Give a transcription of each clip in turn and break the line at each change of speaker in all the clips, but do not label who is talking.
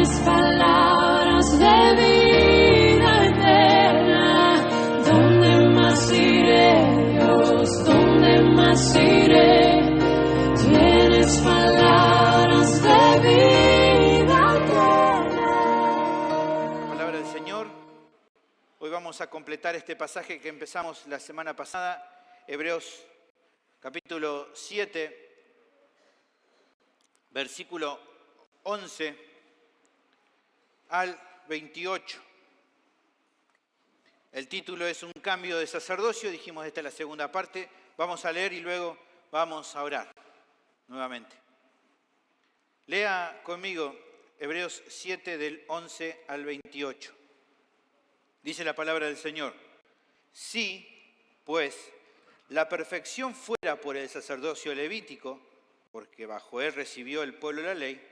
Tienes palabras de vida eterna. ¿Dónde más iré, Dios? ¿Dónde más iré? Tienes palabras de vida eterna.
La palabra del Señor. Hoy vamos a completar este pasaje que empezamos la semana pasada, Hebreos capítulo 7, versículo 11 al 28. El título es Un cambio de sacerdocio. Dijimos, esta es la segunda parte. Vamos a leer y luego vamos a orar nuevamente. Lea conmigo Hebreos 7 del 11 al 28. Dice la palabra del Señor: Si, pues, la perfección fuera por el sacerdocio levítico, porque bajo él recibió el pueblo la ley,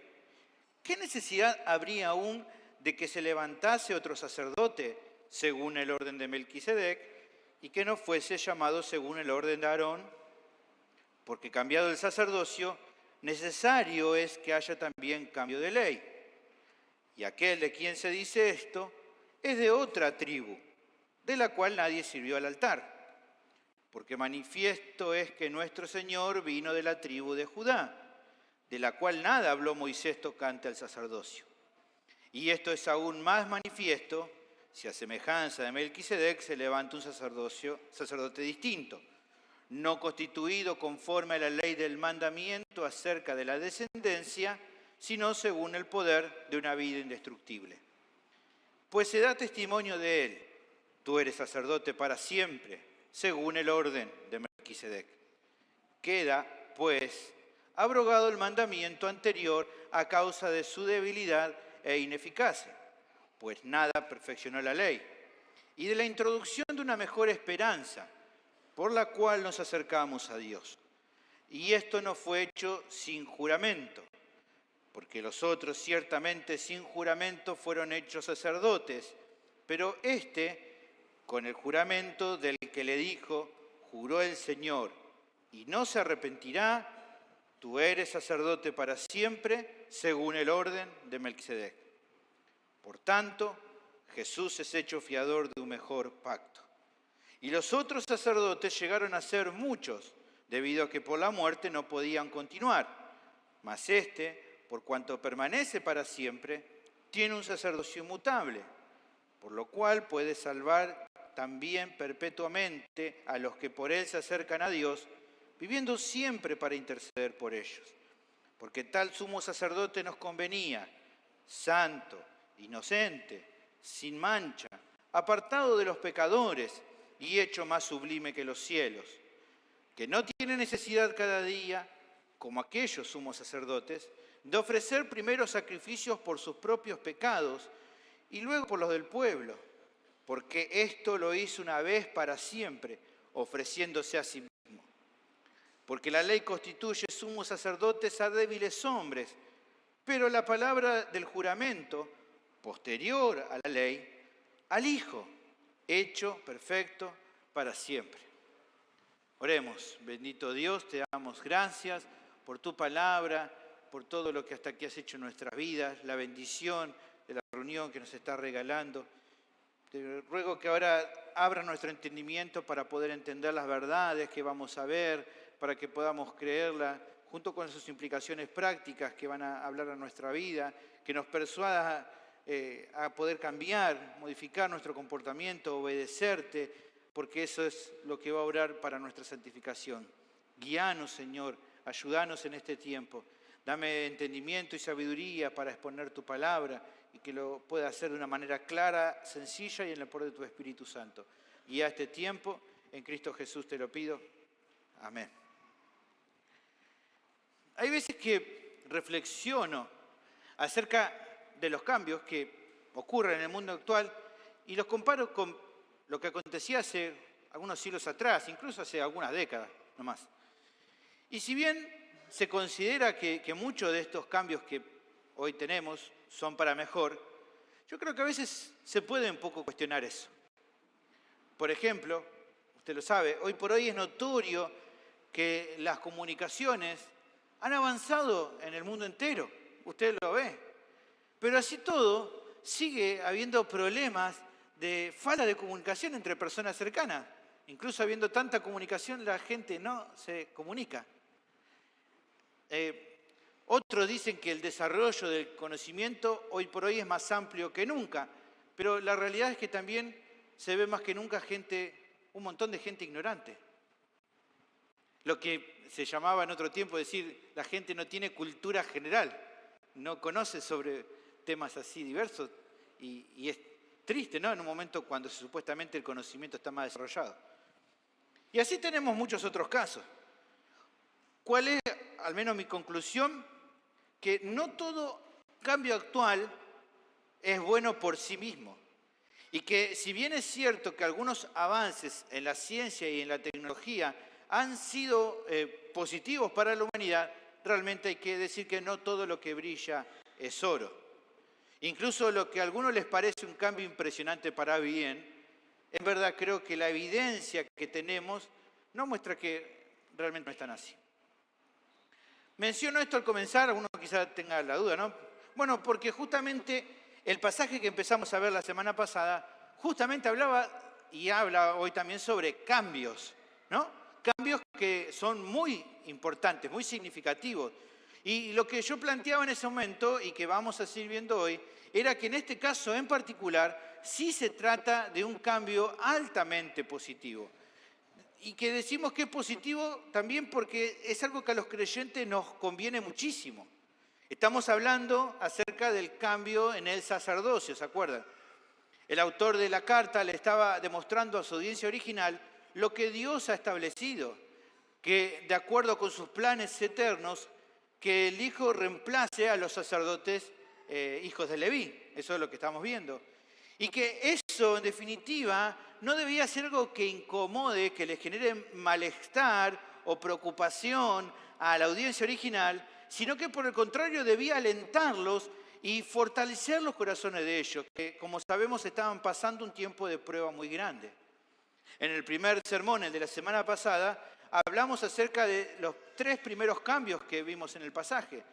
¿qué necesidad habría aún de que se levantase otro sacerdote según el orden de Melquisedec y que no fuese llamado según el orden de Aarón? Porque cambiado el sacerdocio, necesario es que haya también cambio de ley. Y aquel de quien se dice esto es de otra tribu, de la cual nadie sirvió al altar. Porque manifiesto es que nuestro Señor vino de la tribu de Judá, de la cual nada habló Moisés tocante al sacerdocio. Y esto es aún más manifiesto si a semejanza de Melquisedec se levanta un sacerdote distinto, no constituido conforme a la ley del mandamiento acerca de la descendencia, sino según el poder de una vida indestructible. Pues se da testimonio de él: tú eres sacerdote para siempre, según el orden de Melquisedec. Queda, pues, abrogado el mandamiento anterior a causa de su debilidad e ineficacia, pues nada perfeccionó la ley, y de la introducción de una mejor esperanza, por la cual nos acercamos a Dios. Y esto no fue hecho sin juramento, porque los otros ciertamente sin juramento fueron hechos sacerdotes, pero éste con el juramento del que le dijo: juró el Señor, y no se arrepentirá, tú eres sacerdote para siempre, según el orden de Melquisedec. Por tanto, Jesús es hecho fiador de un mejor pacto. Y los otros sacerdotes llegaron a ser muchos, debido a que por la muerte no podían continuar. Mas este, por cuanto permanece para siempre, tiene un sacerdocio inmutable, por lo cual puede salvar también perpetuamente a los que por él se acercan a Dios, viviendo siempre para interceder por ellos. Porque tal sumo sacerdote nos convenía, santo, inocente, sin mancha, apartado de los pecadores y hecho más sublime que los cielos, que no tiene necesidad cada día, como aquellos sumos sacerdotes, de ofrecer primero sacrificios por sus propios pecados y luego por los del pueblo, porque esto lo hizo una vez para siempre, ofreciéndose a sí mismo. Porque la ley constituye sumos sacerdotes a débiles hombres, pero la palabra del juramento, posterior a la ley, al Hijo, hecho perfecto para siempre. Oremos. Bendito Dios, te damos gracias por tu palabra, por todo lo que hasta aquí has hecho en nuestras vidas, la bendición de la reunión que nos está regalando. Te ruego que ahora abra nuestro entendimiento para poder entender las verdades que vamos a ver, para que podamos creerlas, junto con sus implicaciones prácticas que van a hablar a nuestra vida, que nos persuada a poder cambiar, modificar nuestro comportamiento, obedecerte, porque eso es lo que va a obrar para nuestra santificación. Guíanos, Señor, ayúdanos en este tiempo. Dame entendimiento y sabiduría para exponer tu palabra y que lo pueda hacer de una manera clara, sencilla y en el poder de tu Espíritu Santo. Guía este tiempo, en Cristo Jesús te lo pido. Amén. Hay veces que reflexiono acerca de los cambios que ocurren en el mundo actual y los comparo con lo que acontecía hace algunos siglos atrás, incluso hace algunas décadas nomás. Y si bien se considera que muchos de estos cambios que hoy tenemos son para mejor, yo creo que a veces se puede un poco cuestionar eso. Por ejemplo, usted lo sabe, hoy por hoy es notorio que las comunicaciones han avanzado en el mundo entero. Usted lo ve. Pero así todo, sigue habiendo problemas de falta de comunicación entre personas cercanas. Incluso habiendo tanta comunicación, la gente no se comunica. Otros dicen que el desarrollo del conocimiento hoy por hoy es más amplio que nunca, pero la realidad es que también se ve más que nunca un montón de gente ignorante. Lo que se llamaba en otro tiempo decir, la gente no tiene cultura general, no conoce sobre temas así diversos y es triste, ¿no? En un momento cuando supuestamente el conocimiento está más desarrollado. Y así tenemos muchos otros casos. ¿Cuál es, al menos mi conclusión? Que no todo cambio actual es bueno por sí mismo. Y que si bien es cierto que algunos avances en la ciencia y en la tecnología han sido positivos para la humanidad, realmente hay que decir que no todo lo que brilla es oro. Incluso lo que a algunos les parece un cambio impresionante para bien, en verdad creo que la evidencia que tenemos nos muestra que realmente no están así. Menciono esto al comenzar, alguno quizá tenga la duda, ¿no? Bueno, porque justamente el pasaje que empezamos a ver la semana pasada, justamente hablaba y habla hoy también sobre cambios, ¿no? Cambios que son muy importantes, muy significativos. Y lo que yo planteaba en ese momento y que vamos a seguir viendo hoy, era que en este caso en particular sí se trata de un cambio altamente positivo. Y que decimos que es positivo también porque es algo que a los creyentes nos conviene muchísimo. Estamos hablando acerca del cambio en el sacerdocio, ¿se acuerdan? El autor de la carta le estaba demostrando a su audiencia original lo que Dios ha establecido, que de acuerdo con sus planes eternos, que el Hijo reemplace a los sacerdotes hijos de Leví. Eso es lo que estamos viendo. Y que eso, en definitiva, no debía ser algo que incomode, que le genere malestar o preocupación a la audiencia original, sino que por el contrario debía alentarlos y fortalecer los corazones de ellos, que como sabemos estaban pasando un tiempo de prueba muy grande. En el primer sermón, el de la semana pasada, hablamos acerca de los 3 primeros cambios que vimos en el pasaje.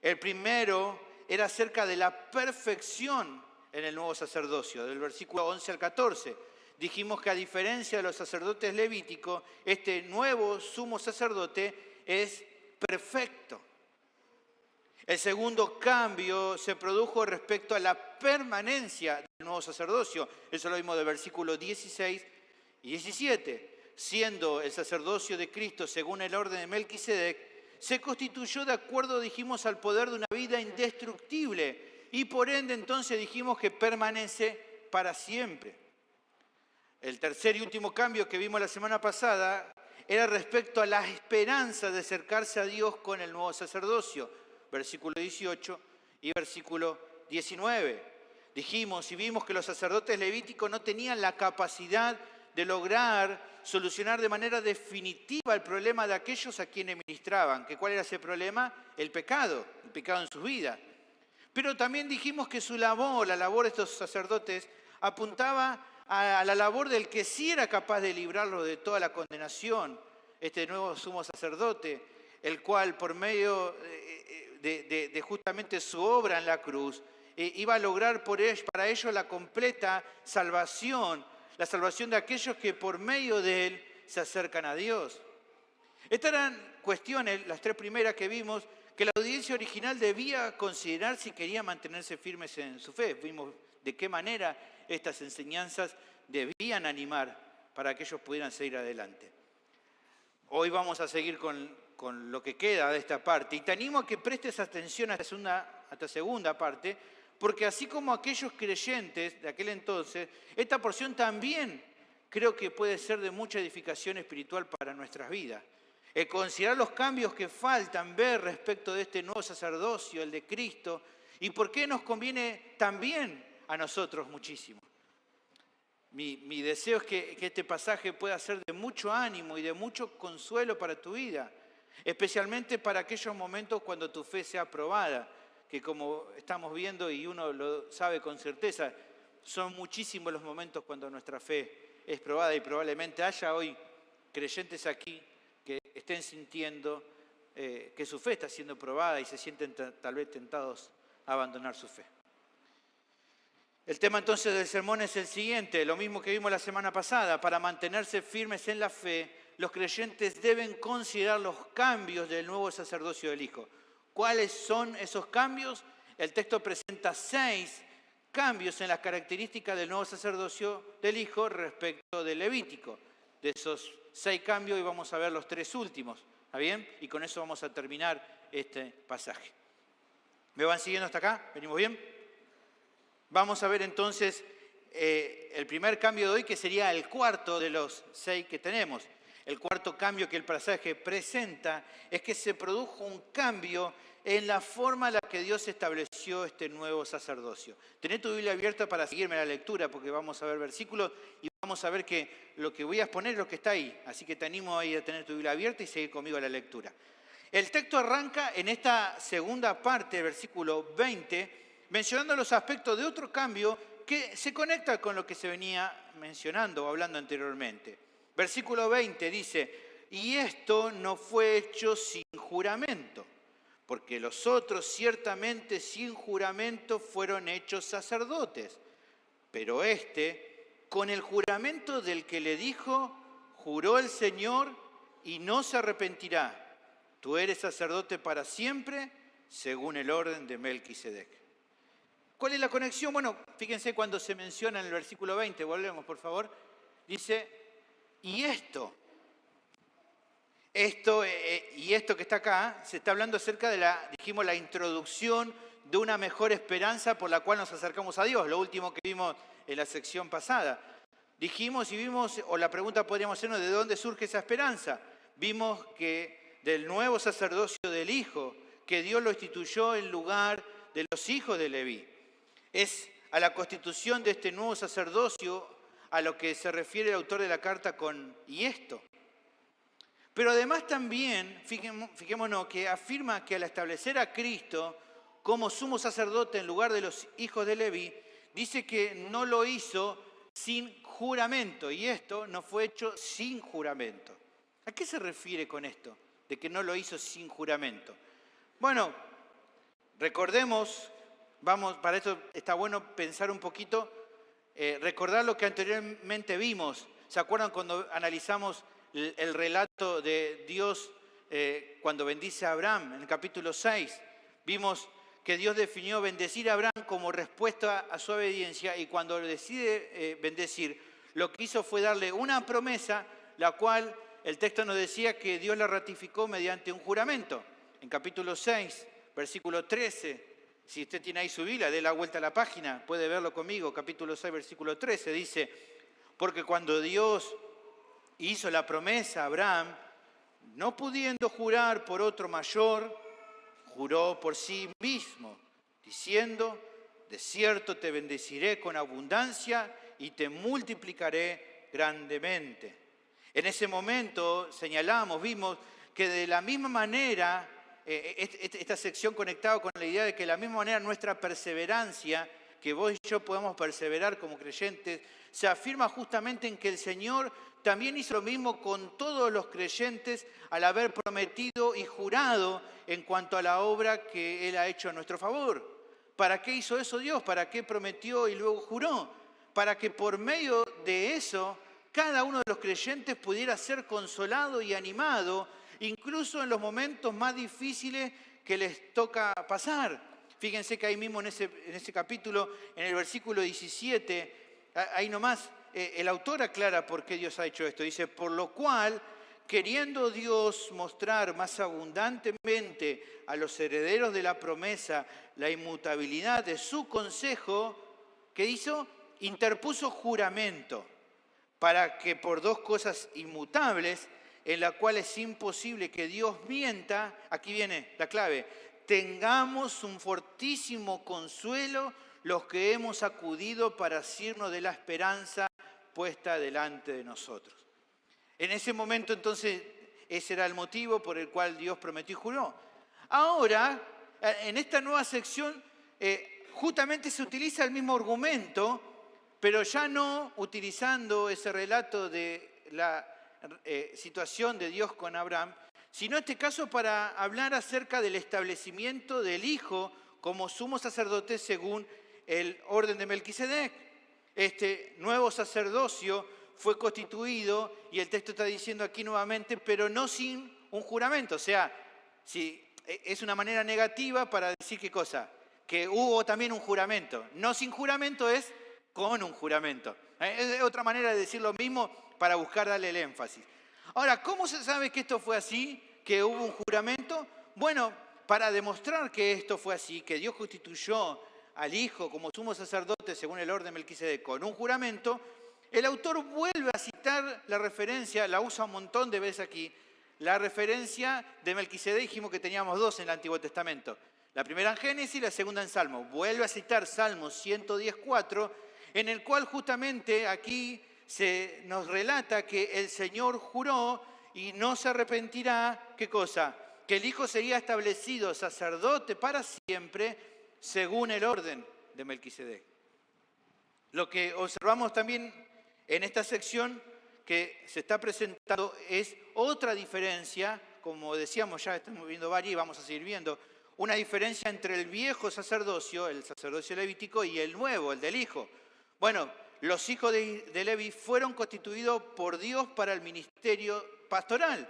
El primero era acerca de la perfección en el nuevo sacerdocio, del versículo 11 al 14. Dijimos que a diferencia de los sacerdotes levíticos, este nuevo sumo sacerdote es perfecto. El segundo cambio se produjo respecto a la permanencia del nuevo sacerdocio. Eso lo vimos del versículo 16 y 17. Siendo el sacerdocio de Cristo según el orden de Melquisedec, se constituyó de acuerdo, dijimos, al poder de una vida indestructible y por ende entonces dijimos que permanece para siempre. El tercer y último cambio que vimos la semana pasada era respecto a la esperanza de acercarse a Dios con el nuevo sacerdocio, versículo 18 y versículo 19. Dijimos y vimos que los sacerdotes levíticos no tenían la capacidad de lograr solucionar de manera definitiva el problema de aquellos a quienes ministraban. ¿Cuál era ese problema? El pecado en sus vidas. Pero también dijimos que su labor, la labor de estos sacerdotes, apuntaba a la labor del que sí era capaz de librarlo de toda la condenación, este nuevo sumo sacerdote, el cual por medio de justamente su obra en la cruz, iba a lograr para ellos la completa salvación, la salvación de aquellos que por medio de él se acercan a Dios. Estas eran cuestiones, las 3 primeras que vimos, que la audiencia original debía considerar si quería mantenerse firmes en su fe. Vimos de qué manera estas enseñanzas debían animar para que ellos pudieran seguir adelante. Hoy vamos a seguir con lo que queda de esta parte y te animo a que prestes atención a esta segunda parte, porque así como aquellos creyentes de aquel entonces, esta porción también creo que puede ser de mucha edificación espiritual para nuestras vidas. Considerar los cambios que faltan ver respecto de este nuevo sacerdocio, el de Cristo, y por qué nos conviene también a nosotros muchísimo. Mi deseo es que este pasaje pueda ser de mucho ánimo y de mucho consuelo para tu vida, especialmente para aquellos momentos cuando tu fe sea probada, que como estamos viendo y uno lo sabe con certeza, son muchísimos los momentos cuando nuestra fe es probada y probablemente haya hoy creyentes aquí que estén sintiendo que su fe está siendo probada y se sienten tal vez tentados a abandonar su fe. El tema entonces del sermón es el siguiente, lo mismo que vimos la semana pasada. Para mantenerse firmes en la fe, los creyentes deben considerar los cambios del nuevo sacerdocio del Hijo. ¿Cuáles son esos cambios? El texto presenta 6 cambios en las características del nuevo sacerdocio del Hijo respecto del Levítico. De esos 6 cambios, hoy vamos a ver los 3 últimos. ¿Está bien? Y con eso vamos a terminar este pasaje. ¿Me van siguiendo hasta acá? ¿Venimos bien? Vamos a ver entonces el primer cambio de hoy, que sería el cuarto de los 6 que tenemos. El cuarto cambio que el pasaje presenta es que se produjo un cambio en la forma en la que Dios estableció este nuevo sacerdocio. Tené tu Biblia abierta para seguirme la lectura, porque vamos a ver versículos y vamos a ver que lo que voy a exponer es lo que está ahí. Así que te animo ahí a tener tu Biblia abierta y seguir conmigo la lectura. El texto arranca en esta segunda parte, versículo 20, mencionando los aspectos de otro cambio que se conecta con lo que se venía mencionando o hablando anteriormente. Versículo 20 dice, y esto no fue hecho sin juramento, porque los otros ciertamente sin juramento fueron hechos sacerdotes, pero este, con el juramento del que le dijo, juró el Señor y no se arrepentirá. Tú eres sacerdote para siempre, según el orden de Melquisedec. ¿Cuál es la conexión? Bueno, fíjense cuando se menciona en el versículo 20, volvemos por favor, dice, y esto que está acá, se está hablando acerca de la introducción de una mejor esperanza por la cual nos acercamos a Dios, lo último que vimos en la sección pasada. Dijimos y vimos, o la pregunta podríamos hacernos, ¿de dónde surge esa esperanza? Vimos que del nuevo sacerdocio del Hijo, que Dios lo instituyó en lugar de los hijos de Leví. Es a la constitución de este nuevo sacerdocio a lo que se refiere el autor de la carta con «y esto». Pero además también, fijémonos, que afirma que al establecer a Cristo como sumo sacerdote en lugar de los hijos de Leví, dice que no lo hizo sin juramento, y esto no fue hecho sin juramento. ¿A qué se refiere con esto, de que no lo hizo sin juramento? Bueno, recordemos, para esto está bueno pensar un poquito, recordar lo que anteriormente vimos. ¿Se acuerdan cuando analizamos el relato de Dios cuando bendice a Abraham en el capítulo 6? Vimos que Dios definió bendecir a Abraham como respuesta a su obediencia, y cuando decide bendecir, lo que hizo fue darle una promesa, la cual el texto nos decía que Dios la ratificó mediante un juramento. En capítulo 6, versículo 13, si usted tiene ahí su Biblia, dé la vuelta a la página, puede verlo conmigo, capítulo 6, versículo 13, dice, porque cuando Dios hizo la promesa a Abraham, no pudiendo jurar por otro mayor, juró por sí mismo, diciendo, de cierto te bendeciré con abundancia y te multiplicaré grandemente. En ese momento vimos que de la misma manera, esta sección conectaba con la idea de que de la misma manera nuestra perseverancia, que vos y yo podemos perseverar como creyentes, se afirma justamente en que el Señor también hizo lo mismo con todos los creyentes al haber prometido y jurado en cuanto a la obra que Él ha hecho a nuestro favor. ¿Para qué hizo eso Dios? ¿Para qué prometió y luego juró? Para que por medio de eso cada uno de los creyentes pudiera ser consolado y animado, incluso en los momentos más difíciles que les toca pasar. Fíjense que ahí mismo en ese capítulo, en el versículo 17, ahí nomás, el autor aclara por qué Dios ha hecho esto. Dice, por lo cual, queriendo Dios mostrar más abundantemente a los herederos de la promesa la inmutabilidad de su consejo, ¿qué hizo? Interpuso juramento, para que por 2 cosas inmutables, en la cual es imposible que Dios mienta, aquí viene la clave, tengamos un fortísimo consuelo los que hemos acudido para asirnos de la esperanza puesta delante de nosotros. En ese momento entonces ese era el motivo por el cual Dios prometió y juró. Ahora, en esta nueva sección, justamente se utiliza el mismo argumento, pero ya no utilizando ese relato de la situación de Dios con Abraham, sino en este caso para hablar acerca del establecimiento del Hijo como sumo sacerdote según el orden de Melquisedec. Este nuevo sacerdocio fue constituido, y el texto está diciendo aquí nuevamente, pero no sin un juramento. O sea, si es una manera negativa para decir qué cosa, que hubo también un juramento. No sin juramento es con un juramento. Es otra manera de decir lo mismo para buscar darle el énfasis. Ahora, ¿cómo se sabe que esto fue así, que hubo un juramento? Bueno, para demostrar que esto fue así, que Dios constituyó al Hijo como sumo sacerdote según el orden de Melquisedec con un juramento, el autor vuelve a citar la referencia, la usa un montón de veces aquí, la referencia de Melquisedec. Dijimos que teníamos dos en el Antiguo Testamento. La primera en Génesis y la segunda en Salmos. Vuelve a citar Salmos 110:4, en el cual justamente aquí se nos relata que el Señor juró y no se arrepentirá, ¿qué cosa? Que el Hijo sería establecido sacerdote para siempre según el orden de Melquisedec. Lo que observamos también en esta sección que se está presentando es otra diferencia, como decíamos ya, estamos viendo varias y vamos a seguir viendo, una diferencia entre el viejo sacerdocio, el sacerdocio levítico, y el nuevo, el del Hijo. Bueno, los hijos de Leví fueron constituidos por Dios para el ministerio pastoral.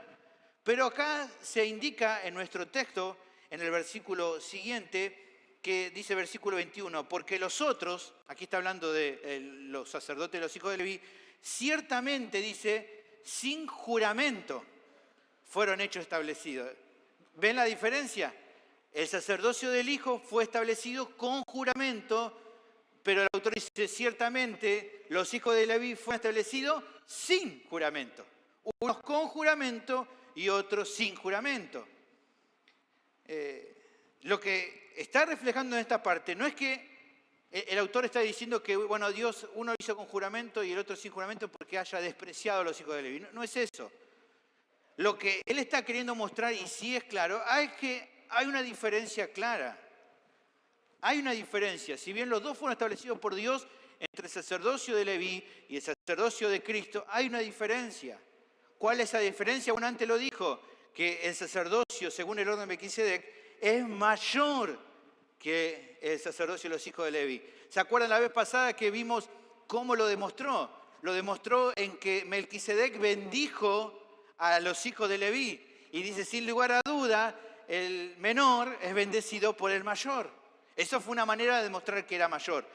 Pero acá se indica en nuestro texto, en el versículo siguiente, que dice versículo 21, porque los otros, aquí está hablando de los sacerdotes de los hijos de Leví, ciertamente dice, sin juramento fueron hechos establecidos. ¿Ven la diferencia? El sacerdocio del Hijo fue establecido con juramento, pero el autor dice, ciertamente los hijos de Leví fueron establecidos sin juramento. Unos con juramento y otros sin juramento. Lo que está reflejando en esta parte no es que el autor está diciendo que, bueno, Dios uno lo hizo con juramento y el otro sin juramento porque haya despreciado a los hijos de Leví. No, no es eso. Lo que él está queriendo mostrar, y sí es claro, es que hay una diferencia clara. Hay una diferencia. Si bien los dos fueron establecidos por Dios, entre el sacerdocio de Leví y el sacerdocio de Cristo, hay una diferencia. ¿Cuál es esa diferencia? Bueno, antes lo dijo, que el sacerdocio, según el orden de Melquisedec, es mayor que el sacerdocio de los hijos de Leví. ¿Se acuerdan la vez pasada que vimos cómo lo demostró? Lo demostró en que Melquisedec bendijo a los hijos de Leví. Y dice, sin lugar a duda, el menor es bendecido por el mayor. Eso fue una manera de demostrar que era mayor.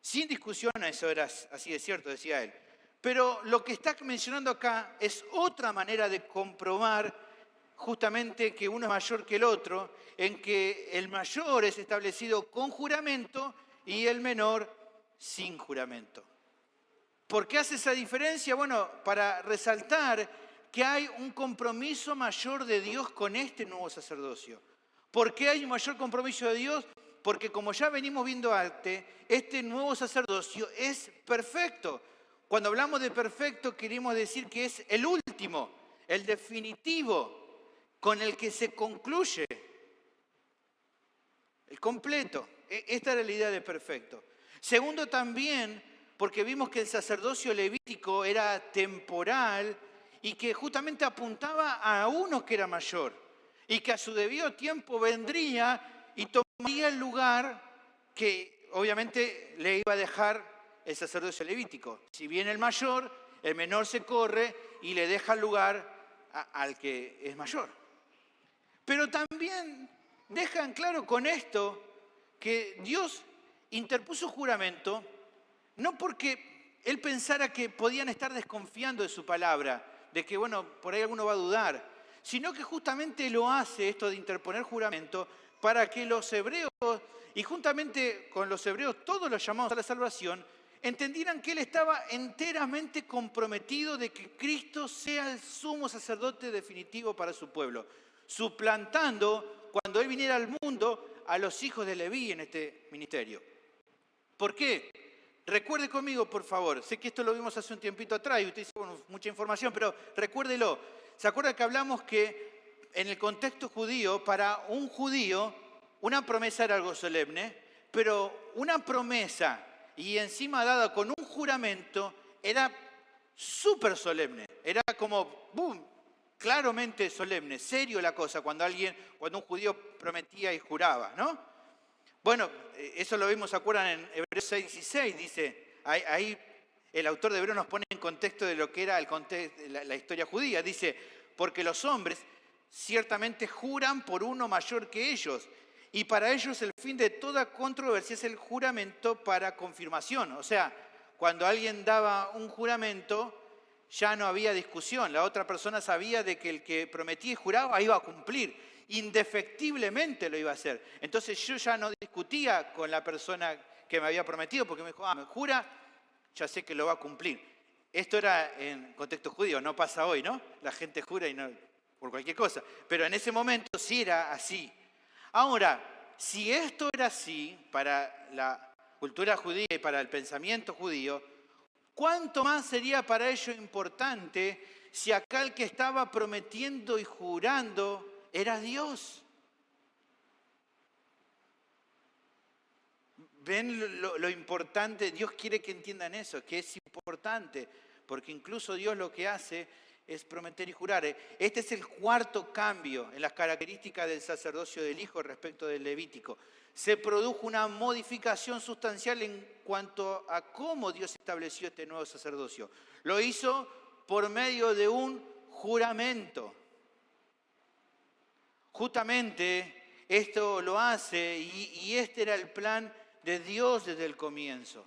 Sin discusión, eso era así de cierto, decía él. Pero lo que está mencionando acá es otra manera de comprobar justamente que uno es mayor que el otro, en que el mayor es establecido con juramento y el menor sin juramento. ¿Por qué hace esa diferencia? Bueno, para resaltar que hay un compromiso mayor de Dios con este nuevo sacerdocio. ¿Por qué hay un mayor compromiso de Dios? Porque como ya venimos viendo antes, este nuevo sacerdocio es perfecto. Cuando hablamos de perfecto queremos decir que es el último, el definitivo, con el que se concluye, el completo. Esta era la idea de perfecto. Segundo también, porque vimos que el sacerdocio levítico era temporal y que justamente apuntaba a uno que era mayor y que a su debido tiempo vendría y tomaría el lugar que obviamente le iba a dejar el sacerdocio levítico. Si viene el mayor, el menor se corre y le deja el lugar al que es mayor. Pero también dejan claro con esto que Dios interpuso juramento no porque Él pensara que podían estar desconfiando de su palabra, de que, bueno, por ahí alguno va a dudar, sino que justamente lo hace esto de interponer juramento para que los hebreos, y juntamente con los hebreos todos los llamados a la salvación, entendieran que Él estaba enteramente comprometido de que Cristo sea el sumo sacerdote definitivo para su pueblo, suplantando, cuando Él viniera al mundo, a los hijos de Leví en este ministerio. ¿Por qué? Recuerde conmigo, por favor. Sé que esto lo vimos hace un tiempito atrás y usted dice, bueno, mucha información, pero recuérdelo. ¿Se acuerda que hablamos que en el contexto judío, para un judío, una promesa era algo solemne, pero una promesa y encima dada con un juramento era súper solemne? Era como, ¡boom!, claramente solemne, serio la cosa, cuando un judío prometía y juraba, ¿no? Bueno, eso lo vimos, ¿se acuerdan? En Hebreos 6:16, dice, ahí el autor de Hebreos nos pone en contexto de lo que era la historia judía. Dice, porque los hombres ciertamente juran por uno mayor que ellos, y para ellos el fin de toda controversia es el juramento para confirmación. O sea, cuando alguien daba un juramento, ya no había discusión. La otra persona sabía de que el que prometía y juraba iba a cumplir. Indefectiblemente lo iba a hacer. Entonces yo ya no discutía con la persona que me había prometido, porque me dijo, me jura, ya sé que lo va a cumplir. Esto era en contexto judío, no pasa hoy, ¿no? La gente jura y no por cualquier cosa. Pero en ese momento sí era así. Ahora, si esto era así para la cultura judía y para el pensamiento judío, ¿cuánto más sería para ello importante si acá el que estaba prometiendo y jurando era Dios? ¿Ven lo importante? Dios quiere que entiendan eso, que es importante, porque incluso Dios lo que hace es prometer y jurar. Este es el cuarto cambio en las características del sacerdocio del Hijo respecto del Levítico. Se produjo una modificación sustancial en cuanto a cómo Dios estableció este nuevo sacerdocio. Lo hizo por medio de un juramento. Justamente esto lo hace y este era el plan de Dios desde el comienzo.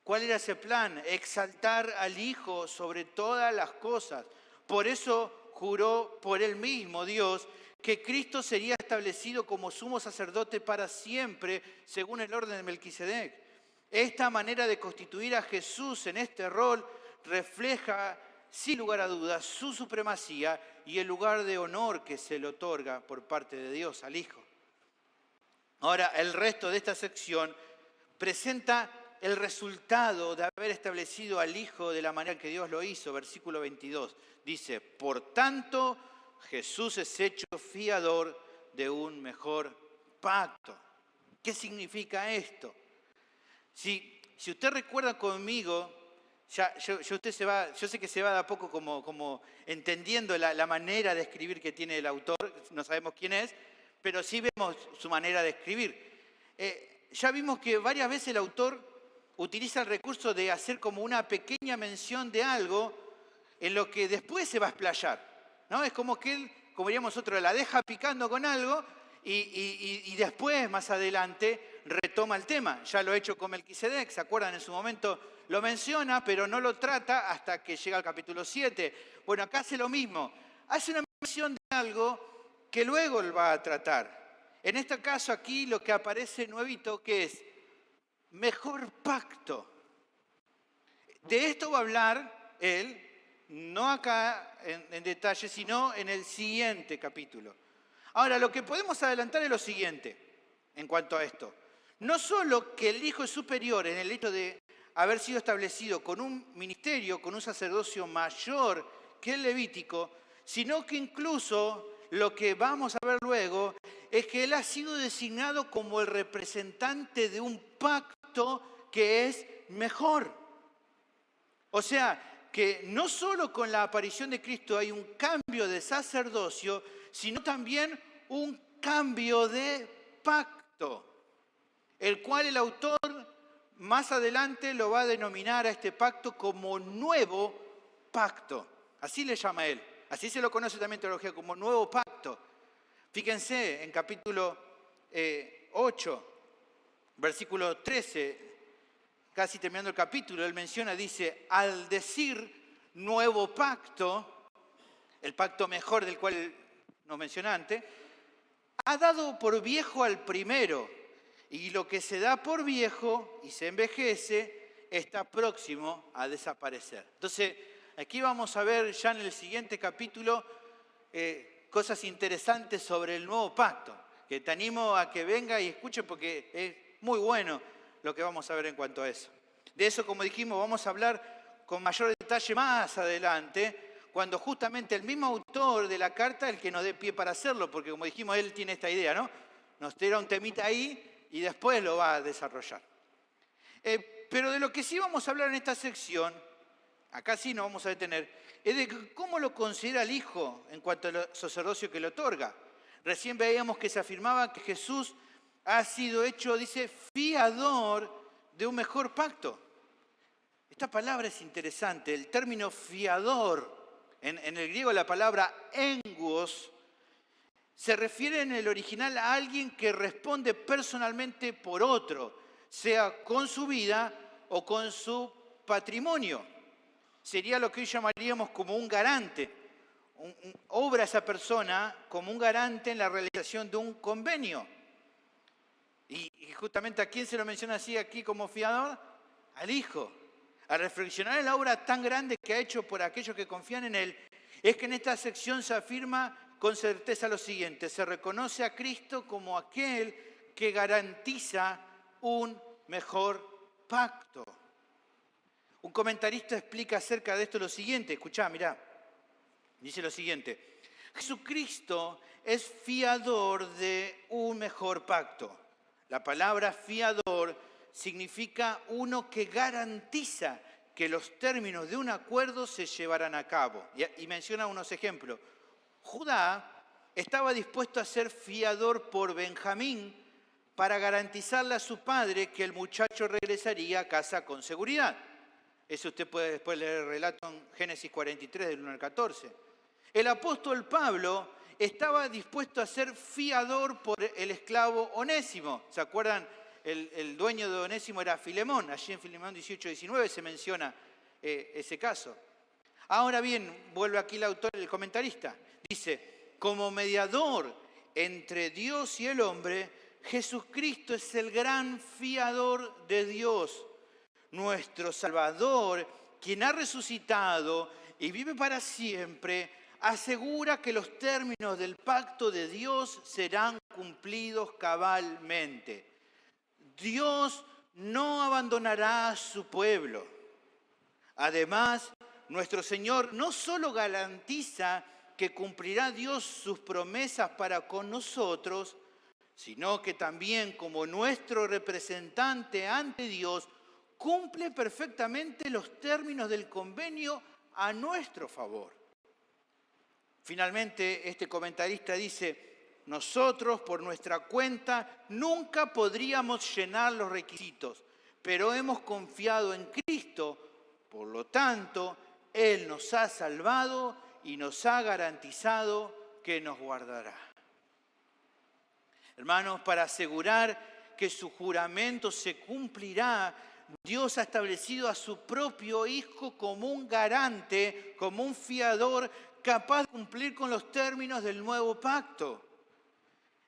¿Cuál era ese plan? Exaltar al Hijo sobre todas las cosas. Por eso juró por él mismo Dios que Cristo sería establecido como sumo sacerdote para siempre, según el orden de Melquisedec. Esta manera de constituir a Jesús en este rol refleja, sin lugar a dudas, su supremacía y el lugar de honor que se le otorga por parte de Dios al Hijo. Ahora, el resto de esta sección presenta el resultado de haber establecido al Hijo de la manera que Dios lo hizo. Versículo 22 dice, por tanto, Jesús es hecho fiador de un mejor pacto. ¿Qué significa esto? Si usted recuerda conmigo, usted yo sé que se va de a poco como entendiendo la manera de escribir que tiene el autor, no sabemos quién es, pero sí vemos su manera de escribir. Ya vimos que varias veces el autor utiliza el recurso de hacer como una pequeña mención de algo en lo que después se va a explayar, ¿no? Es como que él, como diríamos nosotros, la deja picando con algo y después, más adelante, retoma el tema. Ya lo ha hecho con Melquisedec, ¿se acuerdan? En su momento lo menciona, pero no lo trata hasta que llega al capítulo 7. Bueno, acá hace lo mismo. Hace una mención de algo que luego él va a tratar. En este caso aquí lo que aparece nuevito, que es mejor pacto. De esto va a hablar él, no acá en detalle, sino en el siguiente capítulo. Ahora, lo que podemos adelantar es lo siguiente en cuanto a esto. No solo que el Hijo es superior en el hecho de haber sido establecido con un ministerio, con un sacerdocio mayor que el levítico, sino que incluso lo que vamos a ver luego es que él ha sido designado como el representante de un pacto que es mejor. O sea, que no solo con la aparición de Cristo hay un cambio de sacerdocio, sino también un cambio de pacto, el cual el autor más adelante lo va a denominar a este pacto como nuevo pacto. Así le llama él. Así se lo conoce también en teología como nuevo pacto. Fíjense en capítulo 8, versículo 13, casi terminando el capítulo, él menciona, dice, al decir nuevo pacto, el pacto mejor del cual nos mencioné antes, ha dado por viejo al primero, y lo que se da por viejo y se envejece está próximo a desaparecer. Entonces, aquí vamos a ver ya en el siguiente capítulo cosas interesantes sobre el nuevo pacto, que te animo a que venga y escuche porque es muy bueno lo que vamos a ver en cuanto a eso. De eso, como dijimos, vamos a hablar con mayor detalle más adelante, cuando justamente el mismo autor de la carta es el que nos dé pie para hacerlo, porque como dijimos, él tiene esta idea, ¿no? Nos tira un temita ahí y después lo va a desarrollar. Pero de lo que sí vamos a hablar en esta sección, acá sí nos vamos a detener, es de cómo lo considera el Hijo en cuanto al sacerdocio que le otorga. Recién veíamos que se afirmaba que Jesús ha sido hecho, dice, fiador de un mejor pacto. Esta palabra es interesante. El término fiador, en el griego la palabra enguos, se refiere en el original a alguien que responde personalmente por otro, sea con su vida o con su patrimonio. Sería lo que hoy llamaríamos como un garante. Obra esa persona como un garante en la realización de un convenio. Y justamente, ¿a quién se lo menciona así aquí como fiador? Al Hijo. Al reflexionar en la obra tan grande que ha hecho por aquellos que confían en Él, es que en esta sección se afirma con certeza lo siguiente: se reconoce a Cristo como aquel que garantiza un mejor pacto. Un comentarista explica acerca de esto lo siguiente, escuchá, mirá, dice lo siguiente: Jesucristo es fiador de un mejor pacto. La palabra fiador significa uno que garantiza que los términos de un acuerdo se llevarán a cabo. Y menciona unos ejemplos. Judá estaba dispuesto a ser fiador por Benjamín para garantizarle a su padre que el muchacho regresaría a casa con seguridad. Eso usted puede después leer el relato en Génesis 43, del 1 al 14. El apóstol Pablo estaba dispuesto a ser fiador por el esclavo Onésimo. ¿Se acuerdan? El dueño de Onésimo era Filemón. Allí en Filemón 18-19 se menciona ese caso. Ahora bien, vuelve aquí el autor, el comentarista. Dice, como mediador entre Dios y el hombre, Jesucristo es el gran fiador de Dios, nuestro Salvador, quien ha resucitado y vive para siempre, asegura que los términos del pacto de Dios serán cumplidos cabalmente. Dios no abandonará a su pueblo. Además, nuestro Señor no solo garantiza que cumplirá Dios sus promesas para con nosotros, sino que también como nuestro representante ante Dios, cumple perfectamente los términos del convenio a nuestro favor. Finalmente, este comentarista dice, nosotros por nuestra cuenta nunca podríamos llenar los requisitos, pero hemos confiado en Cristo, por lo tanto, Él nos ha salvado y nos ha garantizado que nos guardará. Hermanos, para asegurar que su juramento se cumplirá, Dios ha establecido a su propio Hijo como un garante, como un fiador capaz de cumplir con los términos del nuevo pacto.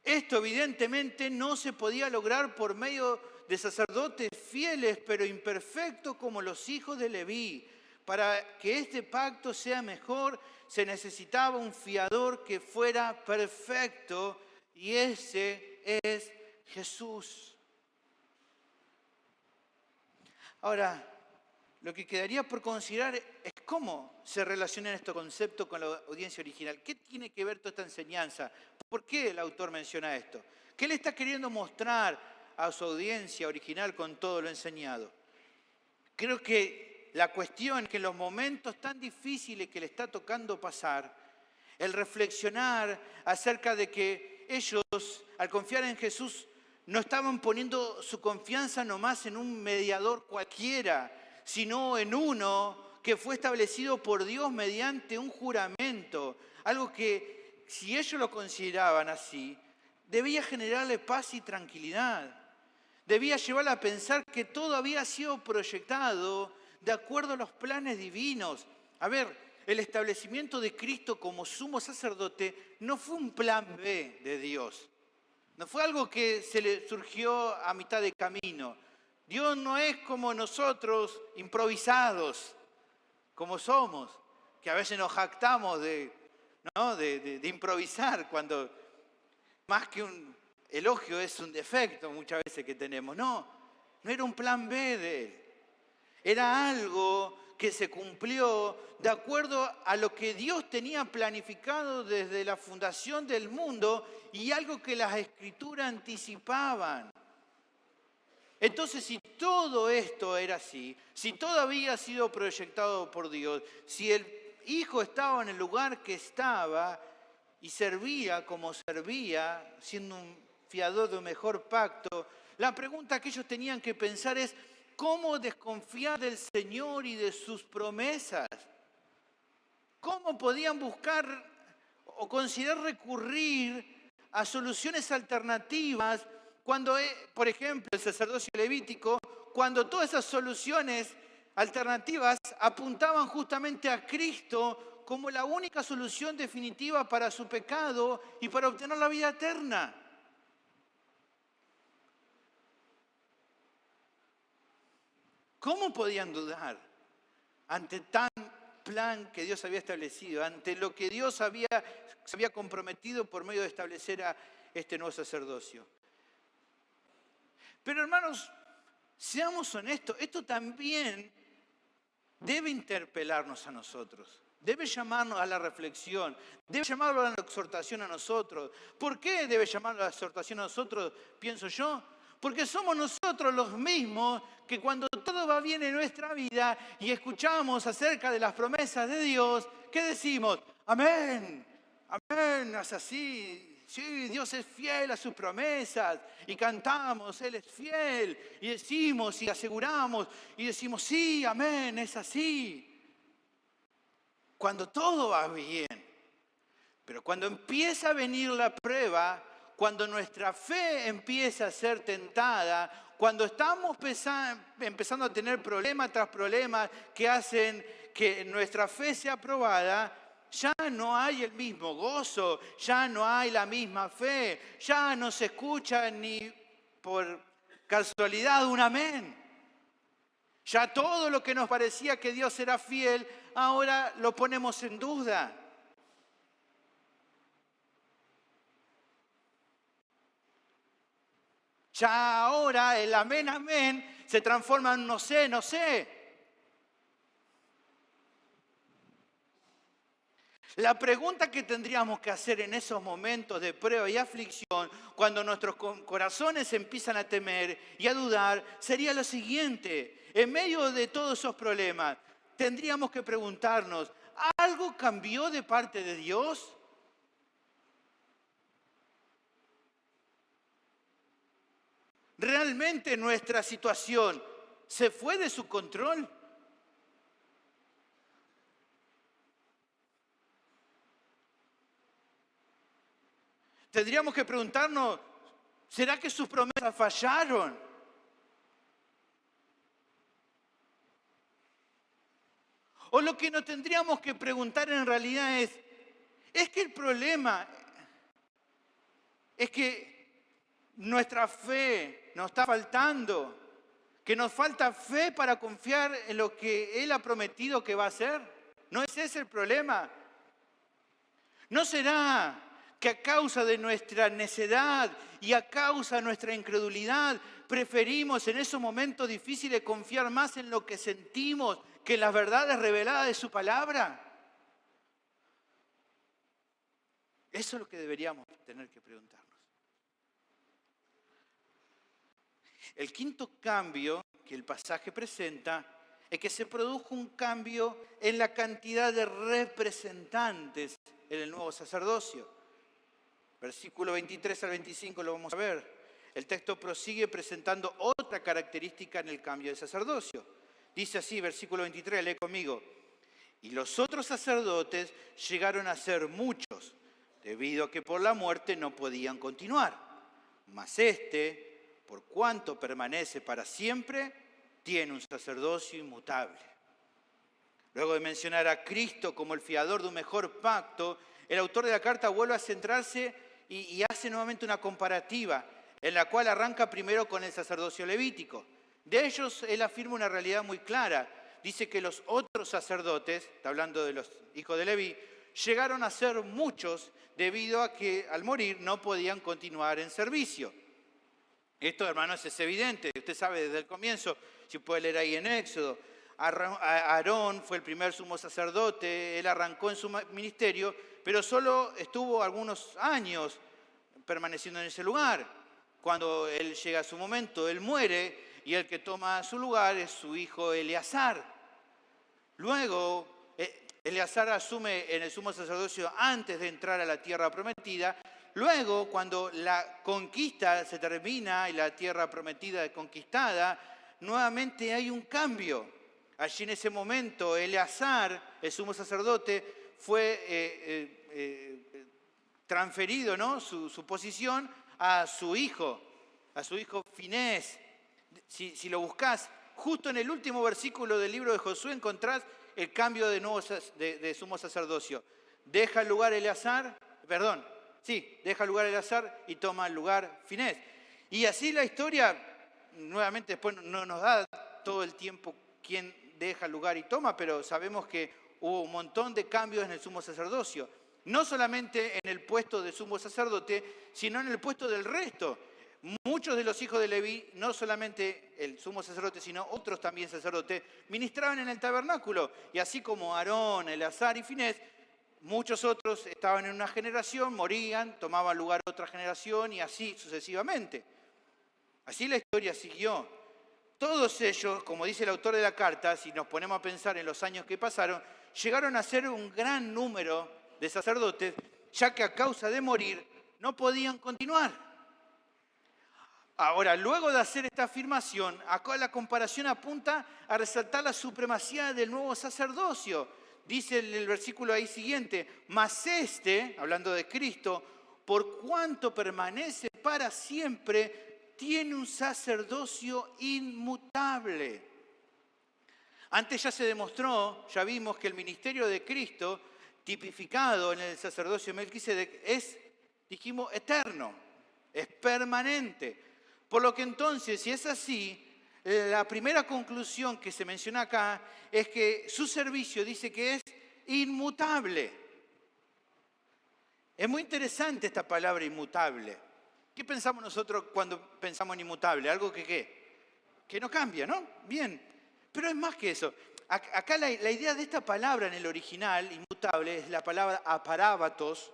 Esto evidentemente no se podía lograr por medio de sacerdotes fieles pero imperfectos como los hijos de Leví. Para que este pacto sea mejor, se necesitaba un fiador que fuera perfecto, y ese es Jesús. Ahora, lo que quedaría por considerar es cómo se relaciona este concepto con la audiencia original. ¿Qué tiene que ver toda esta enseñanza? ¿Por qué el autor menciona esto? ¿Qué le está queriendo mostrar a su audiencia original con todo lo enseñado? Creo que la cuestión es que en los momentos tan difíciles que le está tocando pasar, el reflexionar acerca de que ellos, al confiar en Jesús, no estaban poniendo su confianza nomás en un mediador cualquiera, sino en uno que fue establecido por Dios mediante un juramento. Algo que, si ellos lo consideraban así, debía generarle paz y tranquilidad. Debía llevarle a pensar que todo había sido proyectado de acuerdo a los planes divinos. A ver, el establecimiento de Cristo como sumo sacerdote no fue un plan B de Dios. No fue algo que se le surgió a mitad de camino. Dios no es como nosotros, improvisados, como somos, que a veces nos jactamos de improvisar, cuando más que un elogio es un defecto muchas veces que tenemos. No era un plan B de Él. Era algo que se cumplió de acuerdo a lo que Dios tenía planificado desde la fundación del mundo y algo que las Escrituras anticipaban. Entonces, si todo esto era así, si todo había sido proyectado por Dios, si el Hijo estaba en el lugar que estaba y servía como servía, siendo un fiador de un mejor pacto, la pregunta que ellos tenían que pensar es, ¿cómo desconfiar del Señor y de sus promesas? ¿Cómo podían buscar o considerar recurrir a soluciones alternativas cuando, por ejemplo, el sacerdocio levítico, cuando todas esas soluciones alternativas apuntaban justamente a Cristo como la única solución definitiva para su pecado y para obtener la vida eterna? ¿Cómo podían dudar ante tan plan que Dios había establecido, ante lo que Dios se había comprometido por medio de establecer a este nuevo sacerdocio? Pero hermanos, seamos honestos, esto también debe interpelarnos a nosotros, debe llamarnos a la reflexión, debe llamarnos a la exhortación a nosotros. ¿Por qué debe llamarnos a la exhortación a nosotros, pienso yo? Porque somos nosotros los mismos que cuando todo va bien en nuestra vida y escuchamos acerca de las promesas de Dios, ¿qué decimos? Amén, amén, es así. Sí, Dios es fiel a sus promesas y cantamos, Él es fiel y decimos y aseguramos y decimos, sí, amén, es así. Cuando todo va bien, pero cuando empieza a venir la prueba, cuando nuestra fe empieza a ser tentada, cuando estamos empezando a tener problema tras problema que hacen que nuestra fe sea probada, ya no hay el mismo gozo, ya no hay la misma fe, ya no se escucha ni por casualidad un amén. Ya todo lo que nos parecía que Dios era fiel, ahora lo ponemos en duda. Ya ahora el amén, amén se transforma en no sé, no sé. La pregunta que tendríamos que hacer en esos momentos de prueba y aflicción, cuando nuestros corazones empiezan a temer y a dudar, sería lo siguiente. En medio de todos esos problemas, tendríamos que preguntarnos, ¿algo cambió de parte de Dios? ¿Realmente nuestra situación se fue de su control? Tendríamos que preguntarnos, ¿será que sus promesas fallaron? O lo que nos tendríamos que preguntar en realidad ¿es que el problema es que nuestra fe nos está faltando? ¿Que nos falta fe para confiar en lo que Él ha prometido que va a hacer? ¿No es ese el problema? ¿No será que a causa de nuestra necedad y a causa de nuestra incredulidad preferimos en esos momentos difíciles confiar más en lo que sentimos que en las verdades reveladas de su palabra? Eso es lo que deberíamos tener que preguntarnos. El quinto cambio que el pasaje presenta es que se produjo un cambio en la cantidad de representantes en el nuevo sacerdocio. Versículo 23 al 25 lo vamos a ver. El texto prosigue presentando otra característica en el cambio de sacerdocio. Dice así, versículo 23, lee conmigo. Y los otros sacerdotes llegaron a ser muchos, debido a que por la muerte no podían continuar. Mas este, por cuanto permanece para siempre, tiene un sacerdocio inmutable. Luego de mencionar a Cristo como el fiador de un mejor pacto, el autor de la carta vuelve a centrarse y hace nuevamente una comparativa, en la cual arranca primero con el sacerdocio levítico. De ellos él afirma una realidad muy clara. Dice que los otros sacerdotes, está hablando de los hijos de Leví, llegaron a ser muchos debido a que al morir no podían continuar en servicio. Esto, hermanos, es evidente. Usted sabe desde el comienzo, si puede leer ahí en Éxodo, Aarón fue el primer sumo sacerdote, él arrancó en su ministerio, pero solo estuvo algunos años permaneciendo en ese lugar. Cuando él llega a su momento, él muere y el que toma su lugar es su hijo Eleazar. Luego, Eleazar asume en el sumo sacerdocio antes de entrar a la tierra prometida Luego, cuando la conquista se termina y la tierra prometida es conquistada, nuevamente hay un cambio. Allí en ese momento, Eleazar, el sumo sacerdote, fue transferido, ¿no?, su posición a su hijo Finés. Si lo buscás, justo en el último versículo del libro de Josué encontrás el cambio de sumo sacerdocio. Deja el lugar Eleazar y toma el lugar Finés. Y así la historia, nuevamente después no nos da todo el tiempo quién deja el lugar y toma, pero sabemos que hubo un montón de cambios en el sumo sacerdocio. No solamente en el puesto de sumo sacerdote, sino en el puesto del resto. Muchos de los hijos de Leví, no solamente el sumo sacerdote, sino otros también sacerdotes, ministraban en el tabernáculo. Y así como Aarón, Eleazar y Finés, muchos otros estaban en una generación, morían, tomaban lugar otra generación y así sucesivamente. Así la historia siguió. Todos ellos, como dice el autor de la carta, si nos ponemos a pensar en los años que pasaron, llegaron a ser un gran número de sacerdotes, ya que a causa de morir no podían continuar. Ahora, luego de hacer esta afirmación, acá la comparación apunta a resaltar la supremacía del nuevo sacerdocio. Dice el versículo ahí siguiente, mas hablando de Cristo, por cuanto permanece para siempre, tiene un sacerdocio inmutable. Antes ya se demostró, ya vimos que el ministerio de Cristo, tipificado en el sacerdocio de Melquisedec, es, dijimos, eterno, es permanente. Por lo que entonces, si es así, la primera conclusión que se menciona acá es que su servicio dice que es inmutable. Es muy interesante esta palabra inmutable. ¿Qué pensamos nosotros cuando pensamos en inmutable? Algo que no cambia, ¿no? Bien, pero es más que eso. Acá la idea de esta palabra en el original, inmutable, es la palabra aparábatos,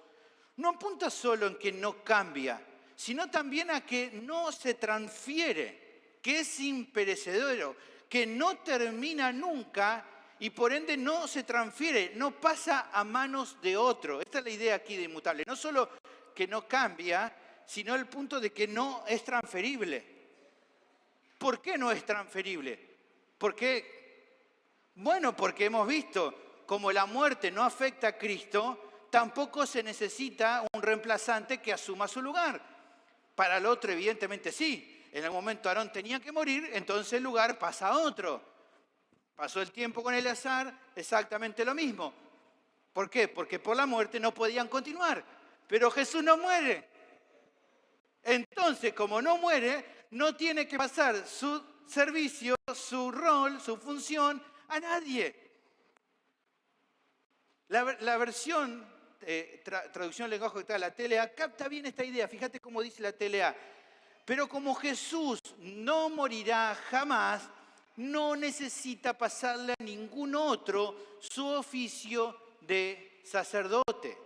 no apunta solo en que no cambia, sino también a que no se transfiere, que es imperecedero, que no termina nunca y por ende no se transfiere, no pasa a manos de otro. Esta es la idea aquí de inmutable. No solo que no cambia, sino el punto de que no es transferible. ¿Por qué no es transferible? ¿Por qué? Bueno, porque hemos visto como la muerte no afecta a Cristo, tampoco se necesita un reemplazante que asuma su lugar. Para el otro, evidentemente, sí. En el momento Aarón tenía que morir, entonces el lugar pasa a otro. Pasó el tiempo con Eleazar, exactamente lo mismo. ¿Por qué? Porque por la muerte no podían continuar. Pero Jesús no muere. Entonces, como no muere, no tiene que pasar su servicio, su rol, su función a nadie. La versión... traducción del lenguaje actual, la TLA, capta bien esta idea. Fíjate cómo dice la TLA. Pero como Jesús no morirá jamás, no necesita pasarle a ningún otro su oficio de sacerdote.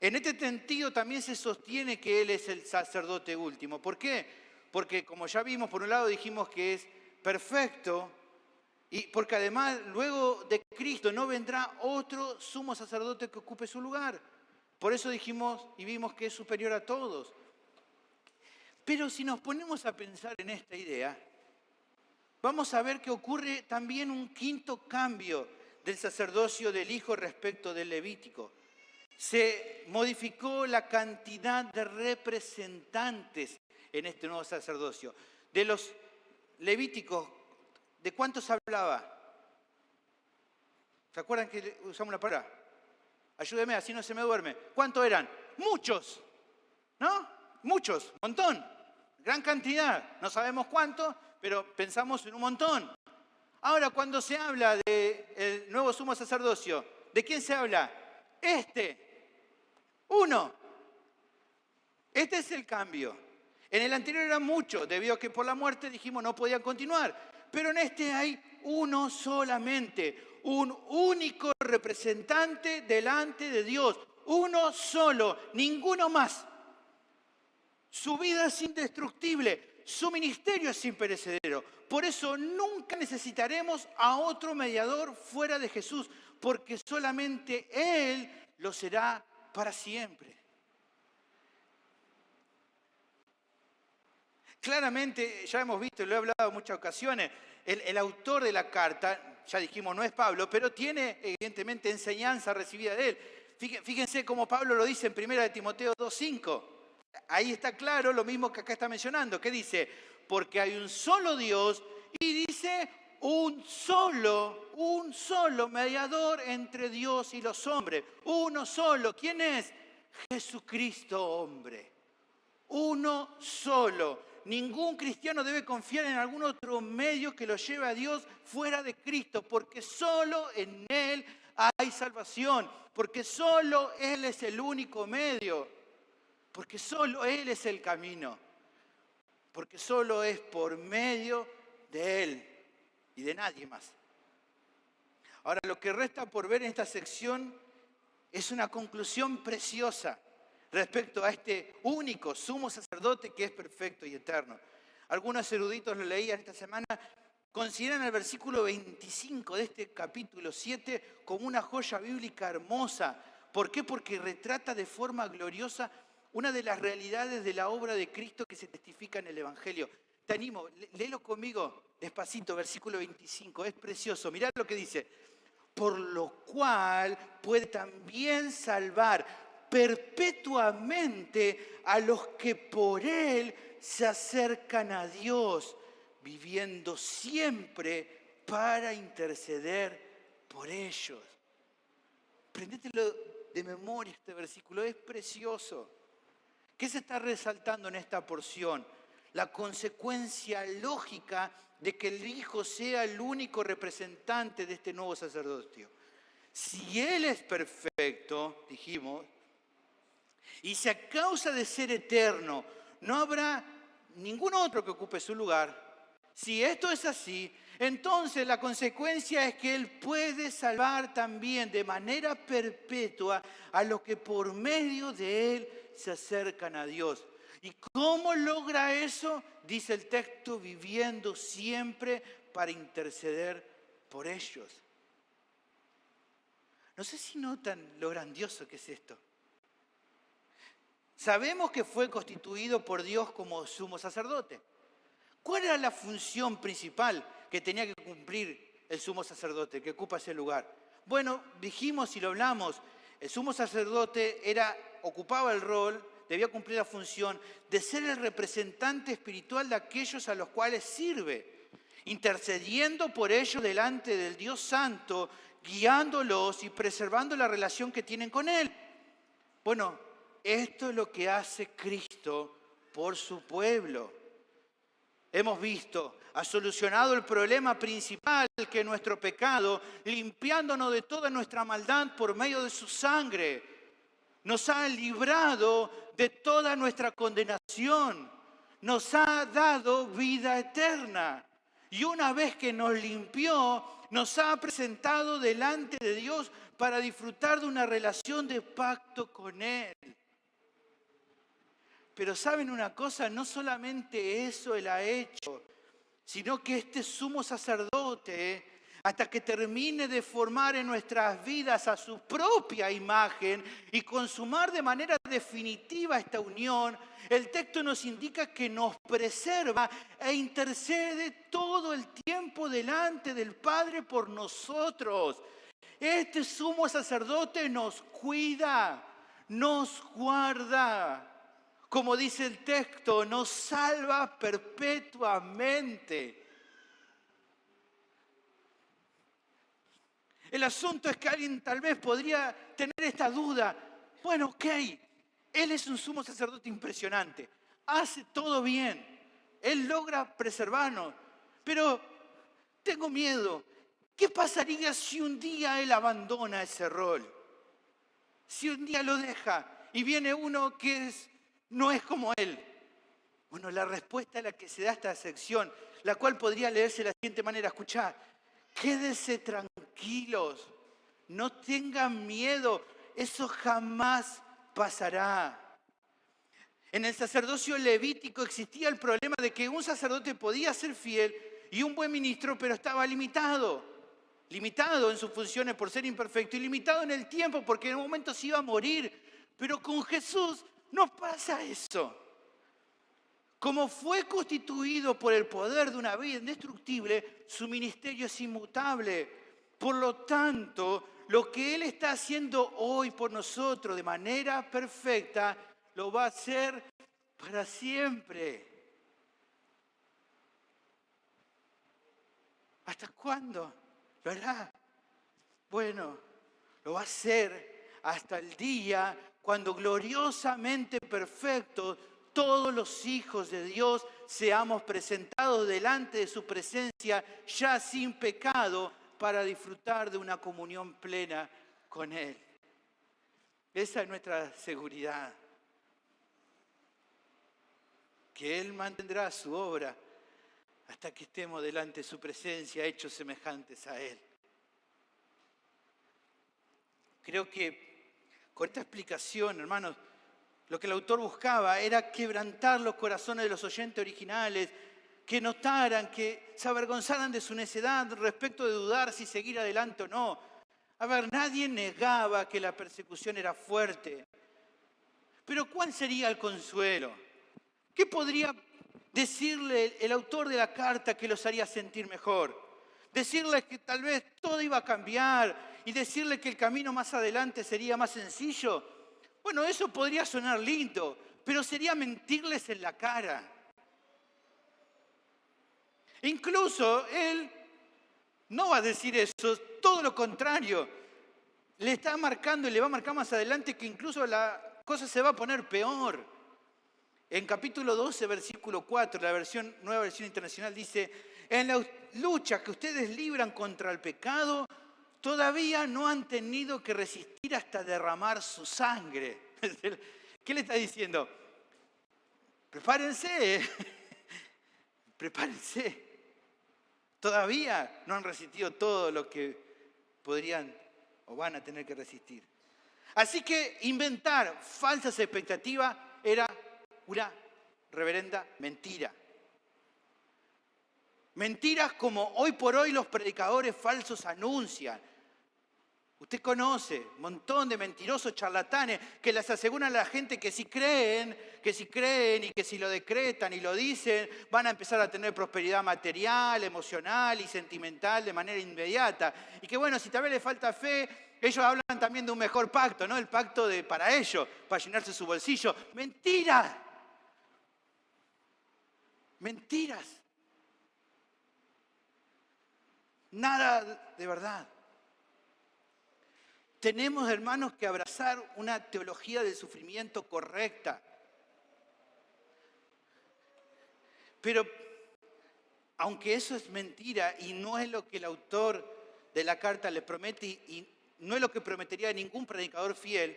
En este sentido también se sostiene que Él es el sacerdote último. ¿Por qué? Porque como ya vimos, por un lado dijimos que es perfecto, y porque además luego de Cristo no vendrá otro sumo sacerdote que ocupe su lugar. Por eso dijimos y vimos que es superior a todos. Pero si nos ponemos a pensar en esta idea, vamos a ver que ocurre también un quinto cambio del sacerdocio del Hijo respecto del Levítico. Se modificó la cantidad de representantes en este nuevo sacerdocio. De los levíticos, ¿de cuántos hablaba? ¿Se acuerdan que usamos la palabra? Ayúdeme, así no se me duerme. ¿Cuántos eran? Muchos, ¿no? Muchos, un montón, gran cantidad. No sabemos cuánto, pero pensamos en un montón. Ahora, cuando se habla del nuevo sumo sacerdocio, ¿de quién se habla? Uno. Este es el cambio. En el anterior eran muchos, debido a que por la muerte dijimos no podían continuar. Pero en este hay uno solamente, un único representante delante de Dios, uno solo, ninguno más. Su vida es indestructible, su ministerio es imperecedero. Por eso nunca necesitaremos a otro mediador fuera de Jesús, porque solamente Él lo será para siempre. Claramente, ya hemos visto y lo he hablado en muchas ocasiones, el autor de la carta, ya dijimos, no es Pablo, pero tiene evidentemente enseñanza recibida de él. Fíjense cómo Pablo lo dice en 1 Timoteo 2:5. Ahí está claro lo mismo que acá está mencionando. ¿Qué dice? Porque hay un solo Dios y dice un solo mediador entre Dios y los hombres. Uno solo. ¿Quién es? Jesucristo, hombre. Uno solo. Ningún cristiano debe confiar en algún otro medio que lo lleve a Dios fuera de Cristo, porque solo en Él hay salvación, porque solo Él es el único medio, porque solo Él es el camino, porque solo es por medio de Él y de nadie más. Ahora, lo que resta por ver en esta sección es una conclusión preciosa respecto a este único sumo sacerdote que es perfecto y eterno. Algunos eruditos lo leían esta semana, consideran el versículo 25 de este capítulo 7 como una joya bíblica hermosa. ¿Por qué? Porque retrata de forma gloriosa una de las realidades de la obra de Cristo que se testifica en el Evangelio. Te animo, léelo conmigo despacito, versículo 25, es precioso. Mirá lo que dice. Por lo cual puede también salvar perpetuamente a los que por Él se acercan a Dios, viviendo siempre para interceder por ellos. Prendételo de memoria este versículo, es precioso. ¿Qué se está resaltando en esta porción? La consecuencia lógica de que el Hijo sea el único representante de este nuevo sacerdocio. Si Él es perfecto, dijimos, y si a causa de ser eterno no habrá ningún otro que ocupe su lugar, si esto es así, entonces la consecuencia es que Él puede salvar también de manera perpetua a los que por medio de Él se acercan a Dios. ¿Y cómo logra eso? Dice el texto, viviendo siempre para interceder por ellos. No sé si notan lo grandioso que es esto. Sabemos que fue constituido por Dios como sumo sacerdote. ¿Cuál era la función principal que tenía que cumplir el sumo sacerdote que ocupa ese lugar? Bueno, dijimos y lo hablamos, el sumo sacerdote ocupaba el rol, debía cumplir la función de ser el representante espiritual de aquellos a los cuales sirve, intercediendo por ellos delante del Dios Santo, guiándolos y preservando la relación que tienen con Él. Bueno, esto es lo que hace Cristo por su pueblo. Hemos visto, ha solucionado el problema principal que es nuestro pecado, limpiándonos de toda nuestra maldad por medio de su sangre. Nos ha librado de toda nuestra condenación. Nos ha dado vida eterna. Y una vez que nos limpió, nos ha presentado delante de Dios para disfrutar de una relación de pacto con Él. Pero ¿saben una cosa? No solamente eso Él ha hecho, sino que este sumo sacerdote, hasta que termine de formar en nuestras vidas a su propia imagen y consumar de manera definitiva esta unión, el texto nos indica que nos preserva e intercede todo el tiempo delante del Padre por nosotros. Este sumo sacerdote nos cuida, nos guarda. Como dice el texto, nos salva perpetuamente. El asunto es que alguien tal vez podría tener esta duda. Bueno, ok, Él es un sumo sacerdote impresionante. Hace todo bien. Él logra preservarnos. Pero tengo miedo. ¿Qué pasaría si un día Él abandona ese rol? Si un día lo deja y viene uno que no es como Él. Bueno, la respuesta es la que se da a esta sección, la cual podría leerse de la siguiente manera. Escuchá, quédense tranquilos, no tengan miedo, eso jamás pasará. En el sacerdocio levítico existía el problema de que un sacerdote podía ser fiel y un buen ministro, pero estaba limitado en sus funciones por ser imperfecto y limitado en el tiempo porque en un momento se iba a morir. Pero con Jesús no pasa eso. Como fue constituido por el poder de una vida indestructible, su ministerio es inmutable. Por lo tanto, lo que Él está haciendo hoy por nosotros de manera perfecta, lo va a hacer para siempre. ¿Hasta cuándo? ¿Lo hará? Bueno, lo va a hacer hasta el día cuando gloriosamente perfectos todos los hijos de Dios seamos presentados delante de su presencia ya sin pecado para disfrutar de una comunión plena con Él. Esa es nuestra seguridad. Que Él mantendrá su obra hasta que estemos delante de su presencia, hechos semejantes a Él. Creo que con esta explicación, hermanos, lo que el autor buscaba era quebrantar los corazones de los oyentes originales, que notaran, que se avergonzaran de su necedad respecto de dudar si seguir adelante o no. A ver, nadie negaba que la persecución era fuerte. Pero ¿cuál sería el consuelo? ¿Qué podría decirle el autor de la carta que los haría sentir mejor? Decirles que tal vez todo iba a cambiar y decirle que el camino más adelante sería más sencillo. Bueno, eso podría sonar lindo, pero sería mentirles en la cara. Incluso él no va a decir eso, todo lo contrario. Le está marcando y le va a marcar más adelante que incluso la cosa se va a poner peor. En capítulo 12, versículo 4, la nueva versión internacional dice: en la lucha que ustedes libran contra el pecado, todavía no han tenido que resistir hasta derramar su sangre. ¿Qué le está diciendo? Prepárense, prepárense. Todavía no han resistido todo lo que podrían o van a tener que resistir. Así que inventar falsas expectativas era una reverenda mentira. Mentiras como hoy por hoy los predicadores falsos anuncian. Usted conoce un montón de mentirosos charlatanes que les aseguran a la gente que si creen y que si lo decretan y lo dicen, van a empezar a tener prosperidad material, emocional y sentimental de manera inmediata. Y que bueno, si tal vez les falta fe, ellos hablan también de un mejor pacto, ¿no? El pacto para ellos, para llenarse su bolsillo. ¡Mentiras! Mentiras. Nada de verdad. Tenemos, hermanos, que abrazar una teología del sufrimiento correcta. Pero, aunque eso es mentira y no es lo que el autor de la carta le promete y no es lo que prometería ningún predicador fiel,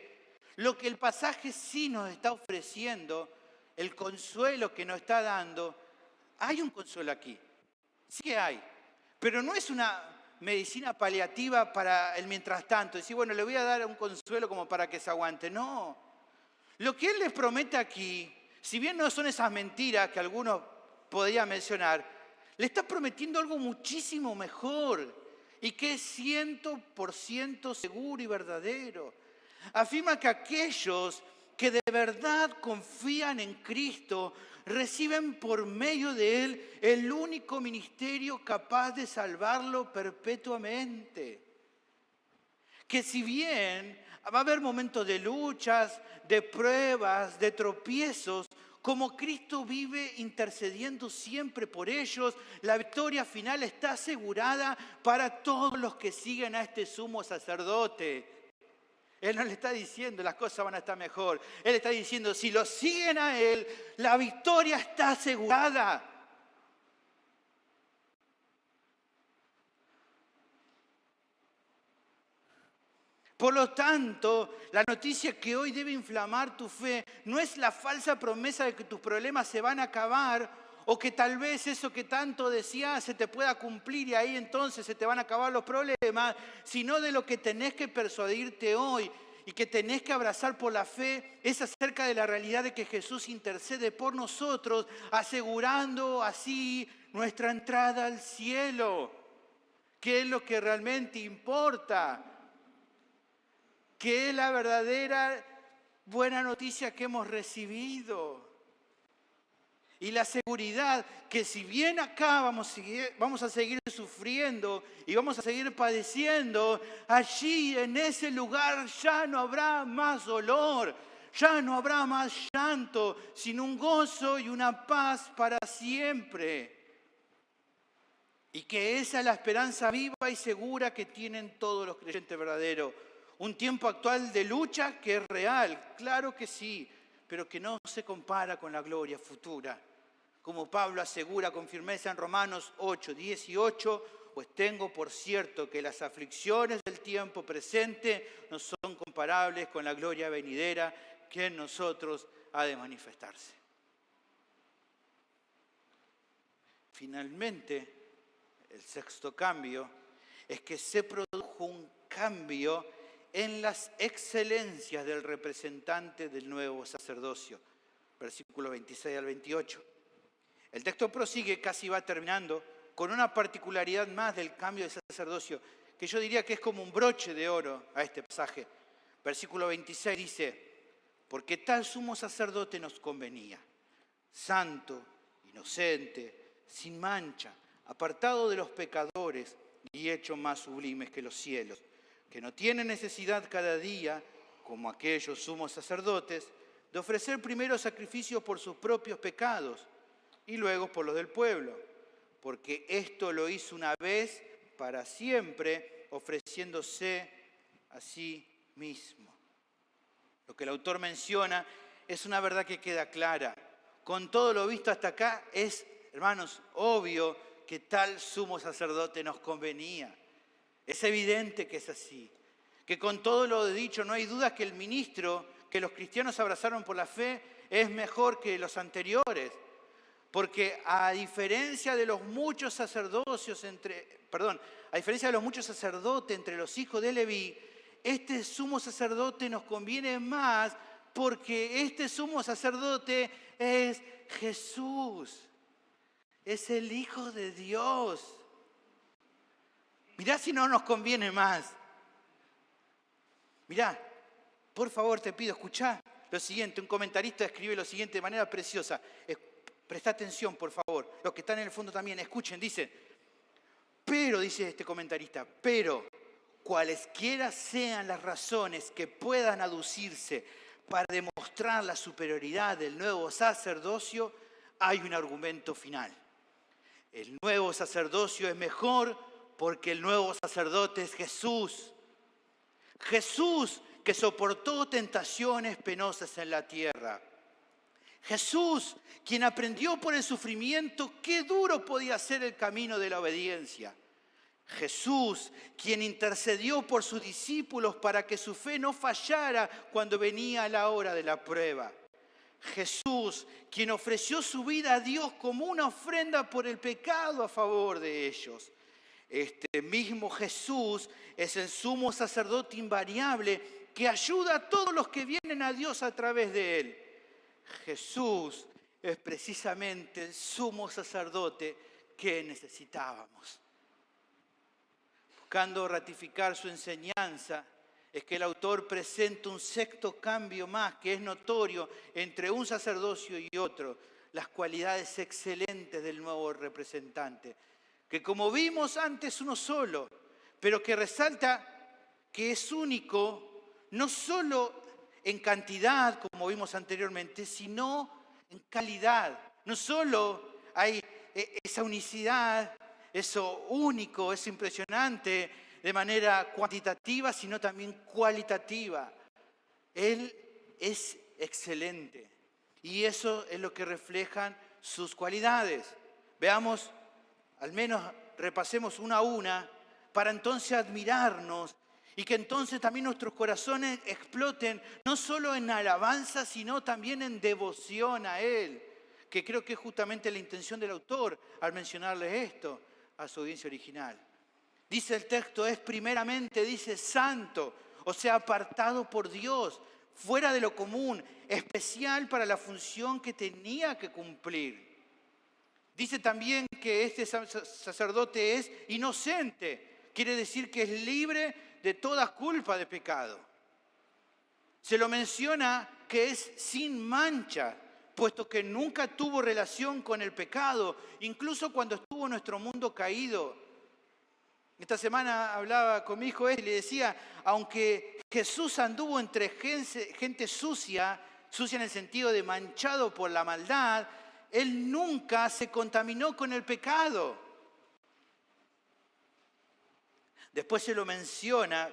lo que el pasaje sí nos está ofreciendo, el consuelo que nos está dando, hay un consuelo aquí. Sí que hay. Pero no es una medicina paliativa para el mientras tanto. Decir, bueno, le voy a dar un consuelo como para que se aguante. No. Lo que Él les promete aquí, si bien no son esas mentiras que algunos podrían mencionar, le está prometiendo algo muchísimo mejor y que es 100% seguro y verdadero. Afirma que aquellos que de verdad confían en Cristo reciben por medio de Él el único ministerio capaz de salvarlo perpetuamente. Que si bien va a haber momentos de luchas, de pruebas, de tropiezos, como Cristo vive intercediendo siempre por ellos, la victoria final está asegurada para todos los que siguen a este sumo sacerdote. Él no le está diciendo las cosas van a estar mejor. Él está diciendo, si lo siguen a Él, la victoria está asegurada. Por lo tanto, la noticia que hoy debe inflamar tu fe no es la falsa promesa de que tus problemas se van a acabar o que tal vez eso que tanto decías se te pueda cumplir y ahí entonces se te van a acabar los problemas, sino de lo que tenés que persuadirte hoy y que tenés que abrazar por la fe es acerca de la realidad de que Jesús intercede por nosotros, asegurando así nuestra entrada al cielo, que es lo que realmente importa, que es la verdadera buena noticia que hemos recibido. y la seguridad que si bien acá vamos a seguir sufriendo y vamos a seguir padeciendo, allí en ese lugar ya no habrá más dolor, ya no habrá más llanto, sino un gozo y una paz para siempre. Y que esa es la esperanza viva y segura que tienen todos los creyentes verdaderos. Un tiempo actual de lucha que es real, claro que sí, pero que no se compara con la gloria futura. Como Pablo asegura con firmeza en Romanos 8, 18, pues tengo por cierto que las aflicciones del tiempo presente no son comparables con la gloria venidera que en nosotros ha de manifestarse. Finalmente, el sexto cambio es que se produjo un cambio en las excelencias del representante del nuevo sacerdocio. Versículo 26 al 28. El texto prosigue, casi va terminando, con una particularidad más del cambio de sacerdocio, que yo diría que es como un broche de oro a este pasaje. Versículo 26 dice, porque tal sumo sacerdote nos convenía, santo, inocente, sin mancha, apartado de los pecadores y hecho más sublimes que los cielos, que no tiene necesidad cada día, como aquellos sumos sacerdotes, de ofrecer primero sacrificios por sus propios pecados y luego por los del pueblo, porque esto lo hizo una vez para siempre, ofreciéndose a sí mismo. Lo que el autor menciona es una verdad que queda clara. Con todo lo visto hasta acá es, hermanos, obvio que tal sumo sacerdote nos convenía. Es evidente que es así. Que con todo lo dicho no hay duda que el ministro que los cristianos abrazaron por la fe es mejor que los anteriores. Porque a diferencia de los muchos sacerdotes entre los hijos de Leví, este sumo sacerdote nos conviene más porque este sumo sacerdote es Jesús. Es el Hijo de Dios. Mirá si no nos conviene más. Mirá, por favor te pido, escuchá lo siguiente. Un comentarista escribe lo siguiente de manera preciosa. Presta atención, por favor. Los que están en el fondo también, escuchen. Dice, pero, dice este comentarista, pero cualesquiera sean las razones que puedan aducirse para demostrar la superioridad del nuevo sacerdocio, hay un argumento final. El nuevo sacerdocio es mejor porque el nuevo sacerdote es Jesús. Jesús que soportó tentaciones penosas en la tierra. Jesús quien aprendió por el sufrimiento qué duro podía ser el camino de la obediencia. Jesús quien intercedió por sus discípulos para que su fe no fallara cuando venía la hora de la prueba. Jesús, quien ofreció su vida a Dios como una ofrenda por el pecado a favor de ellos. Este mismo Jesús es el sumo sacerdote invariable que ayuda a todos los que vienen a Dios a través de él. Jesús es precisamente el sumo sacerdote que necesitábamos. Buscando ratificar su enseñanza, es que el autor presenta un sexto cambio más que es notorio entre un sacerdocio y otro, las cualidades excelentes del nuevo representante, que como vimos antes uno solo, pero que resalta que es único no solo en cantidad, como vimos anteriormente, sino en calidad. No solo hay esa unicidad, eso único, es impresionante, de manera cuantitativa, sino también cualitativa. Él es excelente y eso es lo que reflejan sus cualidades. Veamos, al menos repasemos una a una, para entonces admirarnos y que entonces también nuestros corazones exploten, no solo en alabanza, sino también en devoción a Él, que creo que es justamente la intención del autor al mencionarle esto a su audiencia original. Dice el texto, es primeramente, dice, santo, o sea, apartado por Dios, fuera de lo común, especial para la función que tenía que cumplir. Dice también que este sacerdote es inocente, quiere decir que es libre de toda culpa de pecado. Se lo menciona que es sin mancha, puesto que nunca tuvo relación con el pecado, incluso cuando estuvo en nuestro mundo caído. Esta semana hablaba con mi hijo y le decía, aunque Jesús anduvo entre gente sucia, sucia en el sentido de manchado por la maldad, Él nunca se contaminó con el pecado. Después se lo menciona,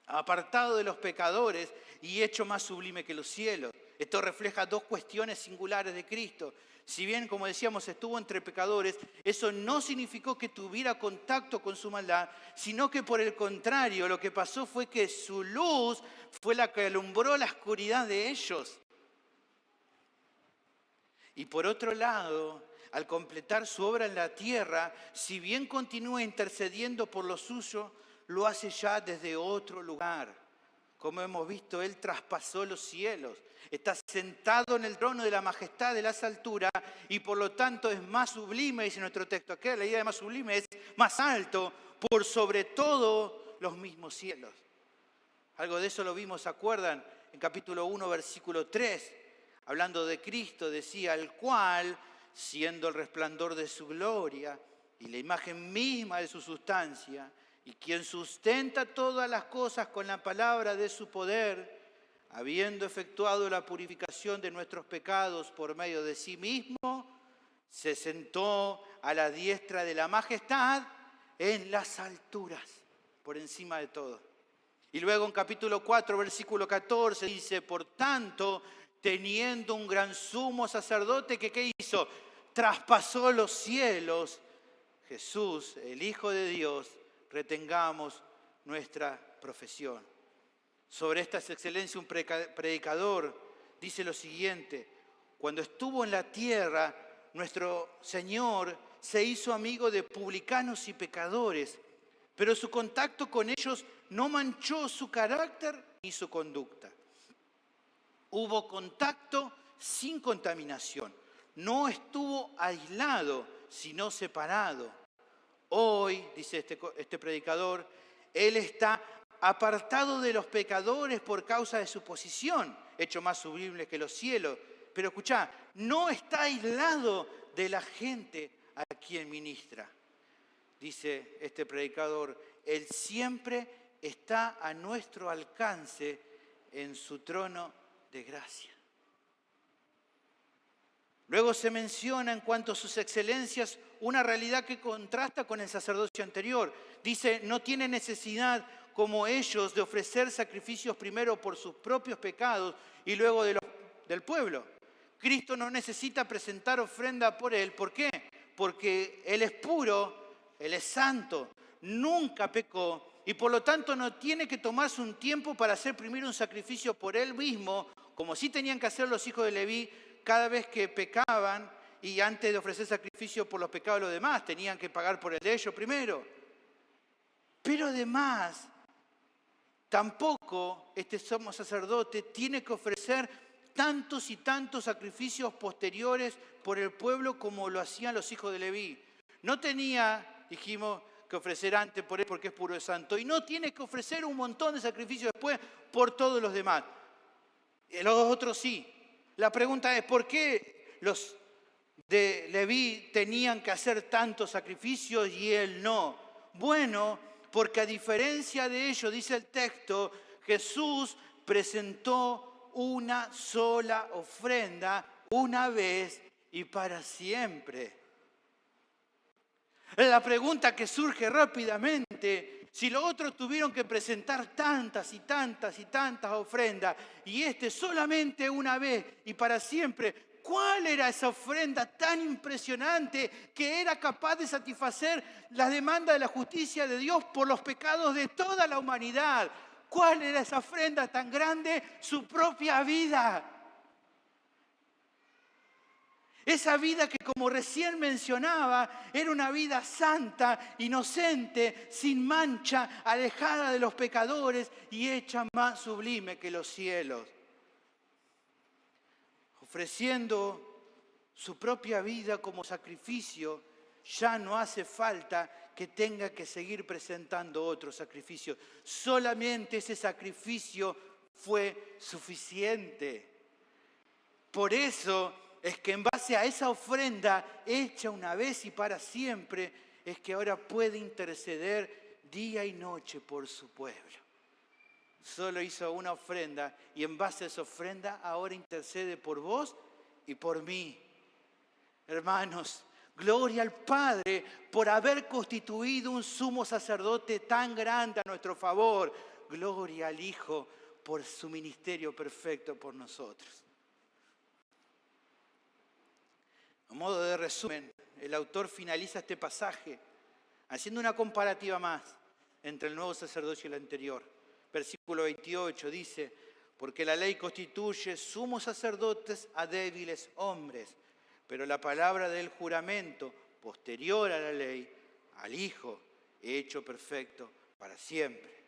apartado de los pecadores y hecho más sublime que los cielos. Esto refleja dos cuestiones singulares de Cristo. Si bien, como decíamos, estuvo entre pecadores, eso no significó que tuviera contacto con su maldad, sino que por el contrario, lo que pasó fue que su luz fue la que alumbró la oscuridad de ellos. Y por otro lado, al completar su obra en la tierra, si bien continúa intercediendo por lo suyo, lo hace ya desde otro lugar. Como hemos visto, Él traspasó los cielos, está sentado en el trono de la majestad de las alturas y por lo tanto es más sublime, dice nuestro texto. Aquí la idea de más sublime es más alto, por sobre todo los mismos cielos. Algo de eso lo vimos, ¿se acuerdan? En capítulo 1, versículo 3, hablando de Cristo, decía, el cual, siendo el resplandor de su gloria y la imagen misma de su sustancia, y quien sustenta todas las cosas con la palabra de su poder, habiendo efectuado la purificación de nuestros pecados por medio de sí mismo, se sentó a la diestra de la majestad en las alturas, por encima de todo. Y luego en capítulo 4, versículo 14, dice, por tanto, teniendo un gran sumo sacerdote que ¿qué hizo? Traspasó los cielos, Jesús, el Hijo de Dios, retengamos nuestra profesión. Sobre estas excelencias un predicador dice lo siguiente, cuando estuvo en la tierra, nuestro Señor se hizo amigo de publicanos y pecadores, pero su contacto con ellos no manchó su carácter ni su conducta. Hubo contacto sin contaminación, no estuvo aislado, sino separado. Hoy, dice este predicador, Él está apartado de los pecadores por causa de su posición, hecho más sublime que los cielos. Pero escuchá, no está aislado de la gente a quien ministra. Dice este predicador, Él siempre está a nuestro alcance en su trono de gracia. Luego se menciona en cuanto a sus excelencias una realidad que contrasta con el sacerdocio anterior. Dice, no tiene necesidad como ellos de ofrecer sacrificios primero por sus propios pecados y luego del pueblo. Cristo no necesita presentar ofrenda por Él. ¿Por qué? Porque Él es puro, Él es santo, nunca pecó y por lo tanto no tiene que tomarse un tiempo para hacer primero un sacrificio por Él mismo, como sí tenían que hacer los hijos de Leví cada vez que pecaban y antes de ofrecer sacrificio por los pecados de los demás, tenían que pagar por el de ellos primero. Pero además, tampoco este sumo sacerdote tiene que ofrecer tantos y tantos sacrificios posteriores por el pueblo como lo hacían los hijos de Leví. No tenía, dijimos, que ofrecer antes por él porque es puro y santo. Y no tiene que ofrecer un montón de sacrificios después por todos los demás. Los otros sí. La pregunta es, ¿por qué los de Leví tenían que hacer tantos sacrificios y él no? Bueno, porque a diferencia de ellos, dice el texto, Jesús presentó una sola ofrenda una vez y para siempre. La pregunta que surge rápidamente, si los otros tuvieron que presentar tantas y tantas y tantas ofrendas y solamente una vez y para siempre, ¿cuál era esa ofrenda tan impresionante que era capaz de satisfacer las demandas de la justicia de Dios por los pecados de toda la humanidad? ¿Cuál era esa ofrenda tan grande? Su propia vida. Esa vida que, como recién mencionaba, era una vida santa, inocente, sin mancha, alejada de los pecadores y hecha más sublime que los cielos. Ofreciendo su propia vida como sacrificio, ya no hace falta que tenga que seguir presentando otro sacrificio. Solamente ese sacrificio fue suficiente. Por eso es que en base a esa ofrenda hecha una vez y para siempre, es que ahora puede interceder día y noche por su pueblo. Solo hizo una ofrenda y en base a esa ofrenda ahora intercede por vos y por mí. Hermanos, gloria al Padre por haber constituido un sumo sacerdote tan grande a nuestro favor. Gloria al Hijo por su ministerio perfecto por nosotros. A modo de resumen, el autor finaliza este pasaje haciendo una comparativa más entre el nuevo sacerdocio y el anterior. Versículo 28 dice, porque la ley constituye sumos sacerdotes a débiles hombres, pero la palabra del juramento posterior a la ley, al Hijo, hecho perfecto para siempre.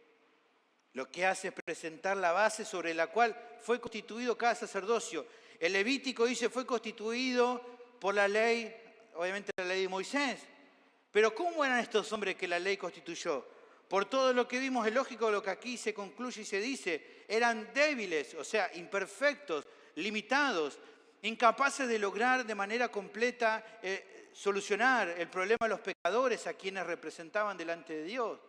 Lo que hace es presentar la base sobre la cual fue constituido cada sacerdocio. El Levítico dice fue constituido por la ley, obviamente la ley de Moisés. Pero ¿cómo eran estos hombres que la ley constituyó? Por todo lo que vimos, es lógico lo que aquí se concluye y se dice. Eran débiles, o sea, imperfectos, limitados, incapaces de lograr de manera completa solucionar el problema de los pecadores a quienes representaban delante de Dios.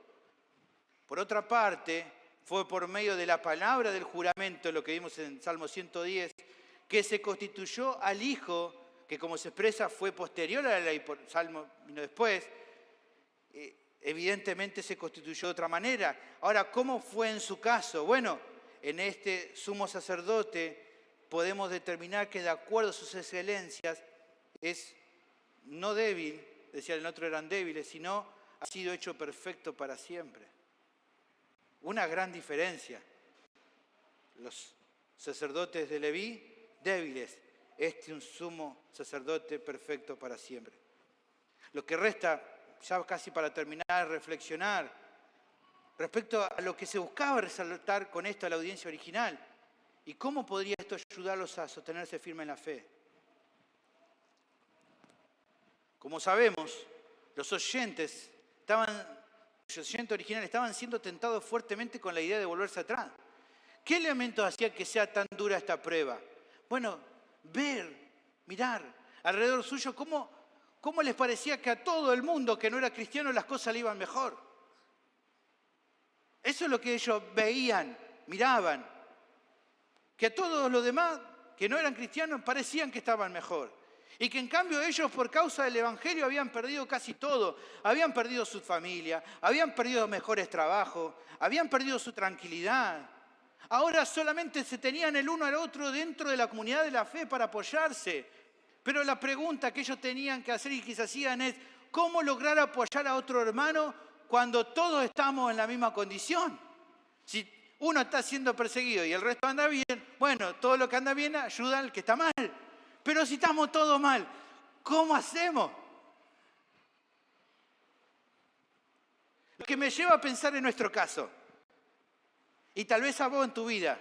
Por otra parte, fue por medio de la palabra del juramento, lo que vimos en Salmo 110, que se constituyó al Hijo, que como se expresa fue posterior a la ley, por Salmo vino después, evidentemente se constituyó de otra manera. Ahora, ¿cómo fue en su caso? Bueno, en este sumo sacerdote podemos determinar que de acuerdo a sus excelencias es no débil, decía el otro eran débiles, sino ha sido hecho perfecto para siempre. Una gran diferencia. Los sacerdotes de Leví, débiles. Un sumo sacerdote perfecto para siempre. Lo que resta, ya casi para terminar, reflexionar respecto a lo que se buscaba resaltar con esto a la audiencia original y cómo podría esto ayudarlos a sostenerse firme en la fe. Como sabemos, los oyentes originales estaban siendo tentados fuertemente con la idea de volverse atrás. ¿Qué elementos hacían que sea tan dura esta prueba? Bueno, mirar alrededor suyo cómo les parecía que a todo el mundo que no era cristiano las cosas le iban mejor. Eso es lo que ellos veían, miraban. Que a todos los demás que no eran cristianos parecían que estaban mejor. Y que en cambio ellos por causa del Evangelio habían perdido casi todo. Habían perdido su familia, habían perdido mejores trabajos, habían perdido su tranquilidad. Ahora solamente se tenían el uno al otro dentro de la comunidad de la fe para apoyarse. Pero la pregunta que ellos tenían que hacer y que se hacían es, ¿cómo lograr apoyar a otro hermano cuando todos estamos en la misma condición? Si uno está siendo perseguido y el resto anda bien, bueno, todo lo que anda bien ayuda al que está mal. Pero si estamos todos mal, ¿cómo hacemos? Lo que me lleva a pensar en nuestro caso. Y tal vez a vos en tu vida.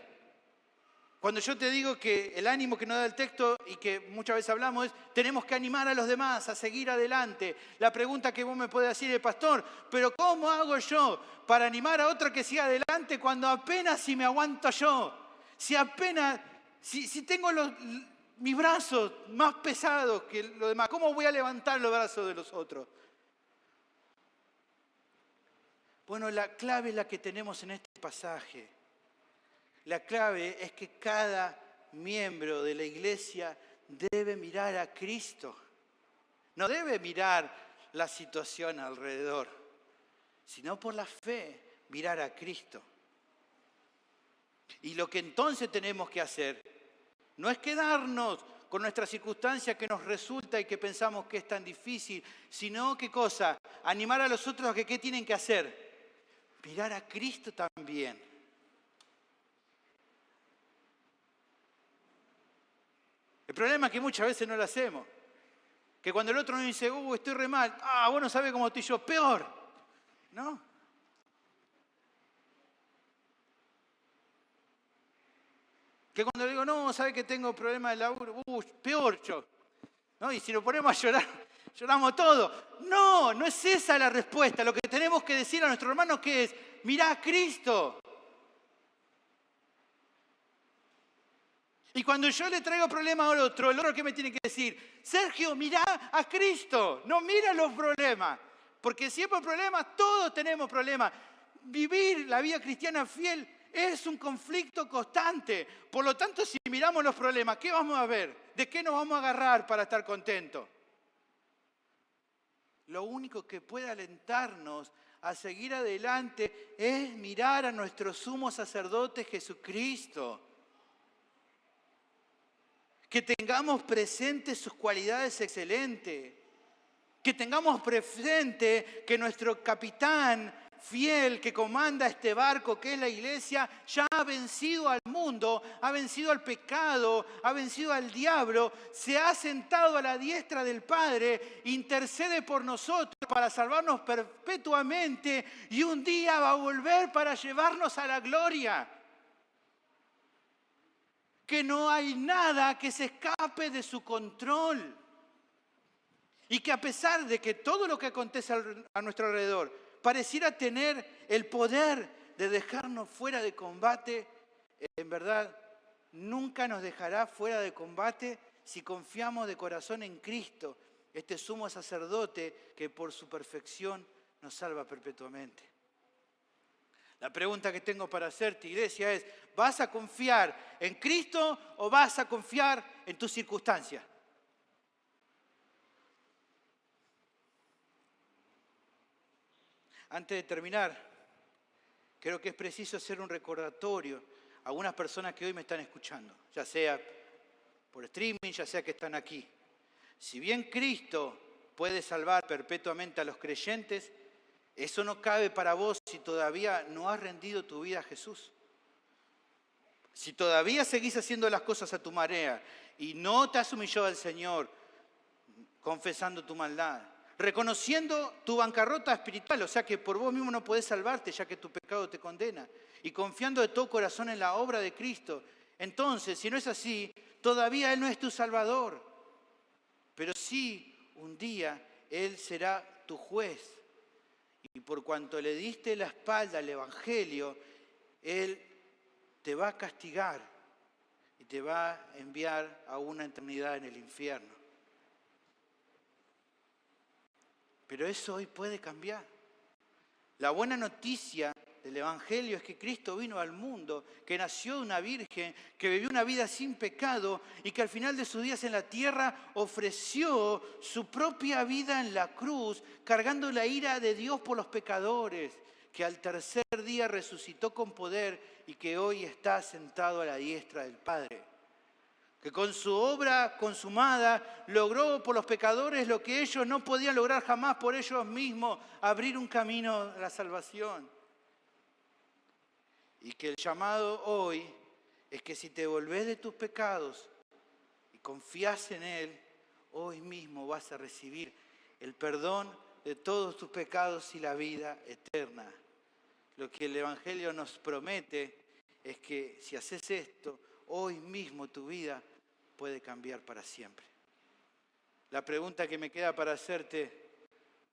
Cuando yo te digo que el ánimo que nos da el texto y que muchas veces hablamos es tenemos que animar a los demás a seguir adelante. La pregunta que vos me podés decir es, pastor, ¿pero cómo hago yo para animar a otro que siga adelante cuando apenas si me aguanto yo? Si tengo mis brazos más pesados que los demás, ¿cómo voy a levantar los brazos de los otros? Bueno, la clave es la que tenemos en este pasaje. La clave es que cada miembro de la iglesia debe mirar a Cristo. No debe mirar la situación alrededor, sino por la fe mirar a Cristo. Y lo que entonces tenemos que hacer no es quedarnos con nuestra circunstancia que nos resulta y que pensamos que es tan difícil, sino, ¿qué cosa? Animar a los otros a que ¿qué tienen que hacer? Mirar a Cristo también. El problema es que muchas veces no lo hacemos. Que cuando el otro nos dice, estoy re mal, vos no sabés cómo estoy yo, peor. ¿No? Que cuando le digo, no, ¿sabés que tengo problemas de laburo? Peor yo. ¿No? Y si nos ponemos a llorar, lloramos todos. No, no es esa la respuesta. Lo que tenemos que decir a nuestros hermanos que es, mirá a Cristo. Y cuando yo le traigo problemas al otro, el otro ¿qué me tiene que decir? Sergio, mirá a Cristo, no mira los problemas. Porque siempre hay problemas, todos tenemos problemas. Vivir la vida cristiana fiel es un conflicto constante. Por lo tanto, si miramos los problemas, ¿qué vamos a ver? ¿De qué nos vamos a agarrar para estar contentos? Lo único que puede alentarnos a seguir adelante es mirar a nuestro sumo sacerdote Jesucristo. Que tengamos presentes sus cualidades excelentes. Que tengamos presente que nuestro capitán fiel que comanda este barco que es la iglesia ya ha vencido al mundo, ha vencido al pecado, ha vencido al diablo, se ha sentado a la diestra del Padre, intercede por nosotros para salvarnos perpetuamente y un día va a volver para llevarnos a la gloria. Que no hay nada que se escape de su control. Y que a pesar de que todo lo que acontece a nuestro alrededor pareciera tener el poder de dejarnos fuera de combate, en verdad nunca nos dejará fuera de combate si confiamos de corazón en Cristo, este sumo sacerdote que por su perfección nos salva perpetuamente. La pregunta que tengo para hacerte, iglesia, es: ¿vas a confiar en Cristo o vas a confiar en tus circunstancias? Antes de terminar, creo que es preciso hacer un recordatorio a algunas personas que hoy me están escuchando, ya sea por streaming, ya sea que están aquí. Si bien Cristo puede salvar perpetuamente a los creyentes, eso no cabe para vos si todavía no has rendido tu vida a Jesús. Si todavía seguís haciendo las cosas a tu manera y no te has humillado al Señor, confesando tu maldad, reconociendo tu bancarrota espiritual, o sea que por vos mismo no podés salvarte ya que tu pecado te condena, y confiando de todo corazón en la obra de Cristo, entonces, si no es así, todavía Él no es tu Salvador, pero sí un día Él será tu juez. Y por cuanto le diste la espalda al Evangelio, Él te va a castigar y te va a enviar a una eternidad en el infierno. Pero eso hoy puede cambiar. La buena noticia del Evangelio es que Cristo vino al mundo, que nació de una virgen, que vivió una vida sin pecado y que al final de sus días en la tierra ofreció su propia vida en la cruz, cargando la ira de Dios por los pecadores, que al tercer día resucitó con poder y que hoy está sentado a la diestra del Padre. Que con su obra consumada logró por los pecadores lo que ellos no podían lograr jamás por ellos mismos, abrir un camino a la salvación. Y que el llamado hoy es que si te volvés de tus pecados y confías en Él, hoy mismo vas a recibir el perdón de todos tus pecados y la vida eterna. Lo que el Evangelio nos promete es que si haces esto, hoy mismo tu vida puede cambiar para siempre. La pregunta que me queda para hacerte: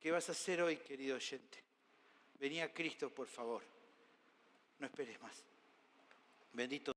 ¿qué vas a hacer hoy, querido oyente? Vení a Cristo, por favor. No esperes más. Bendito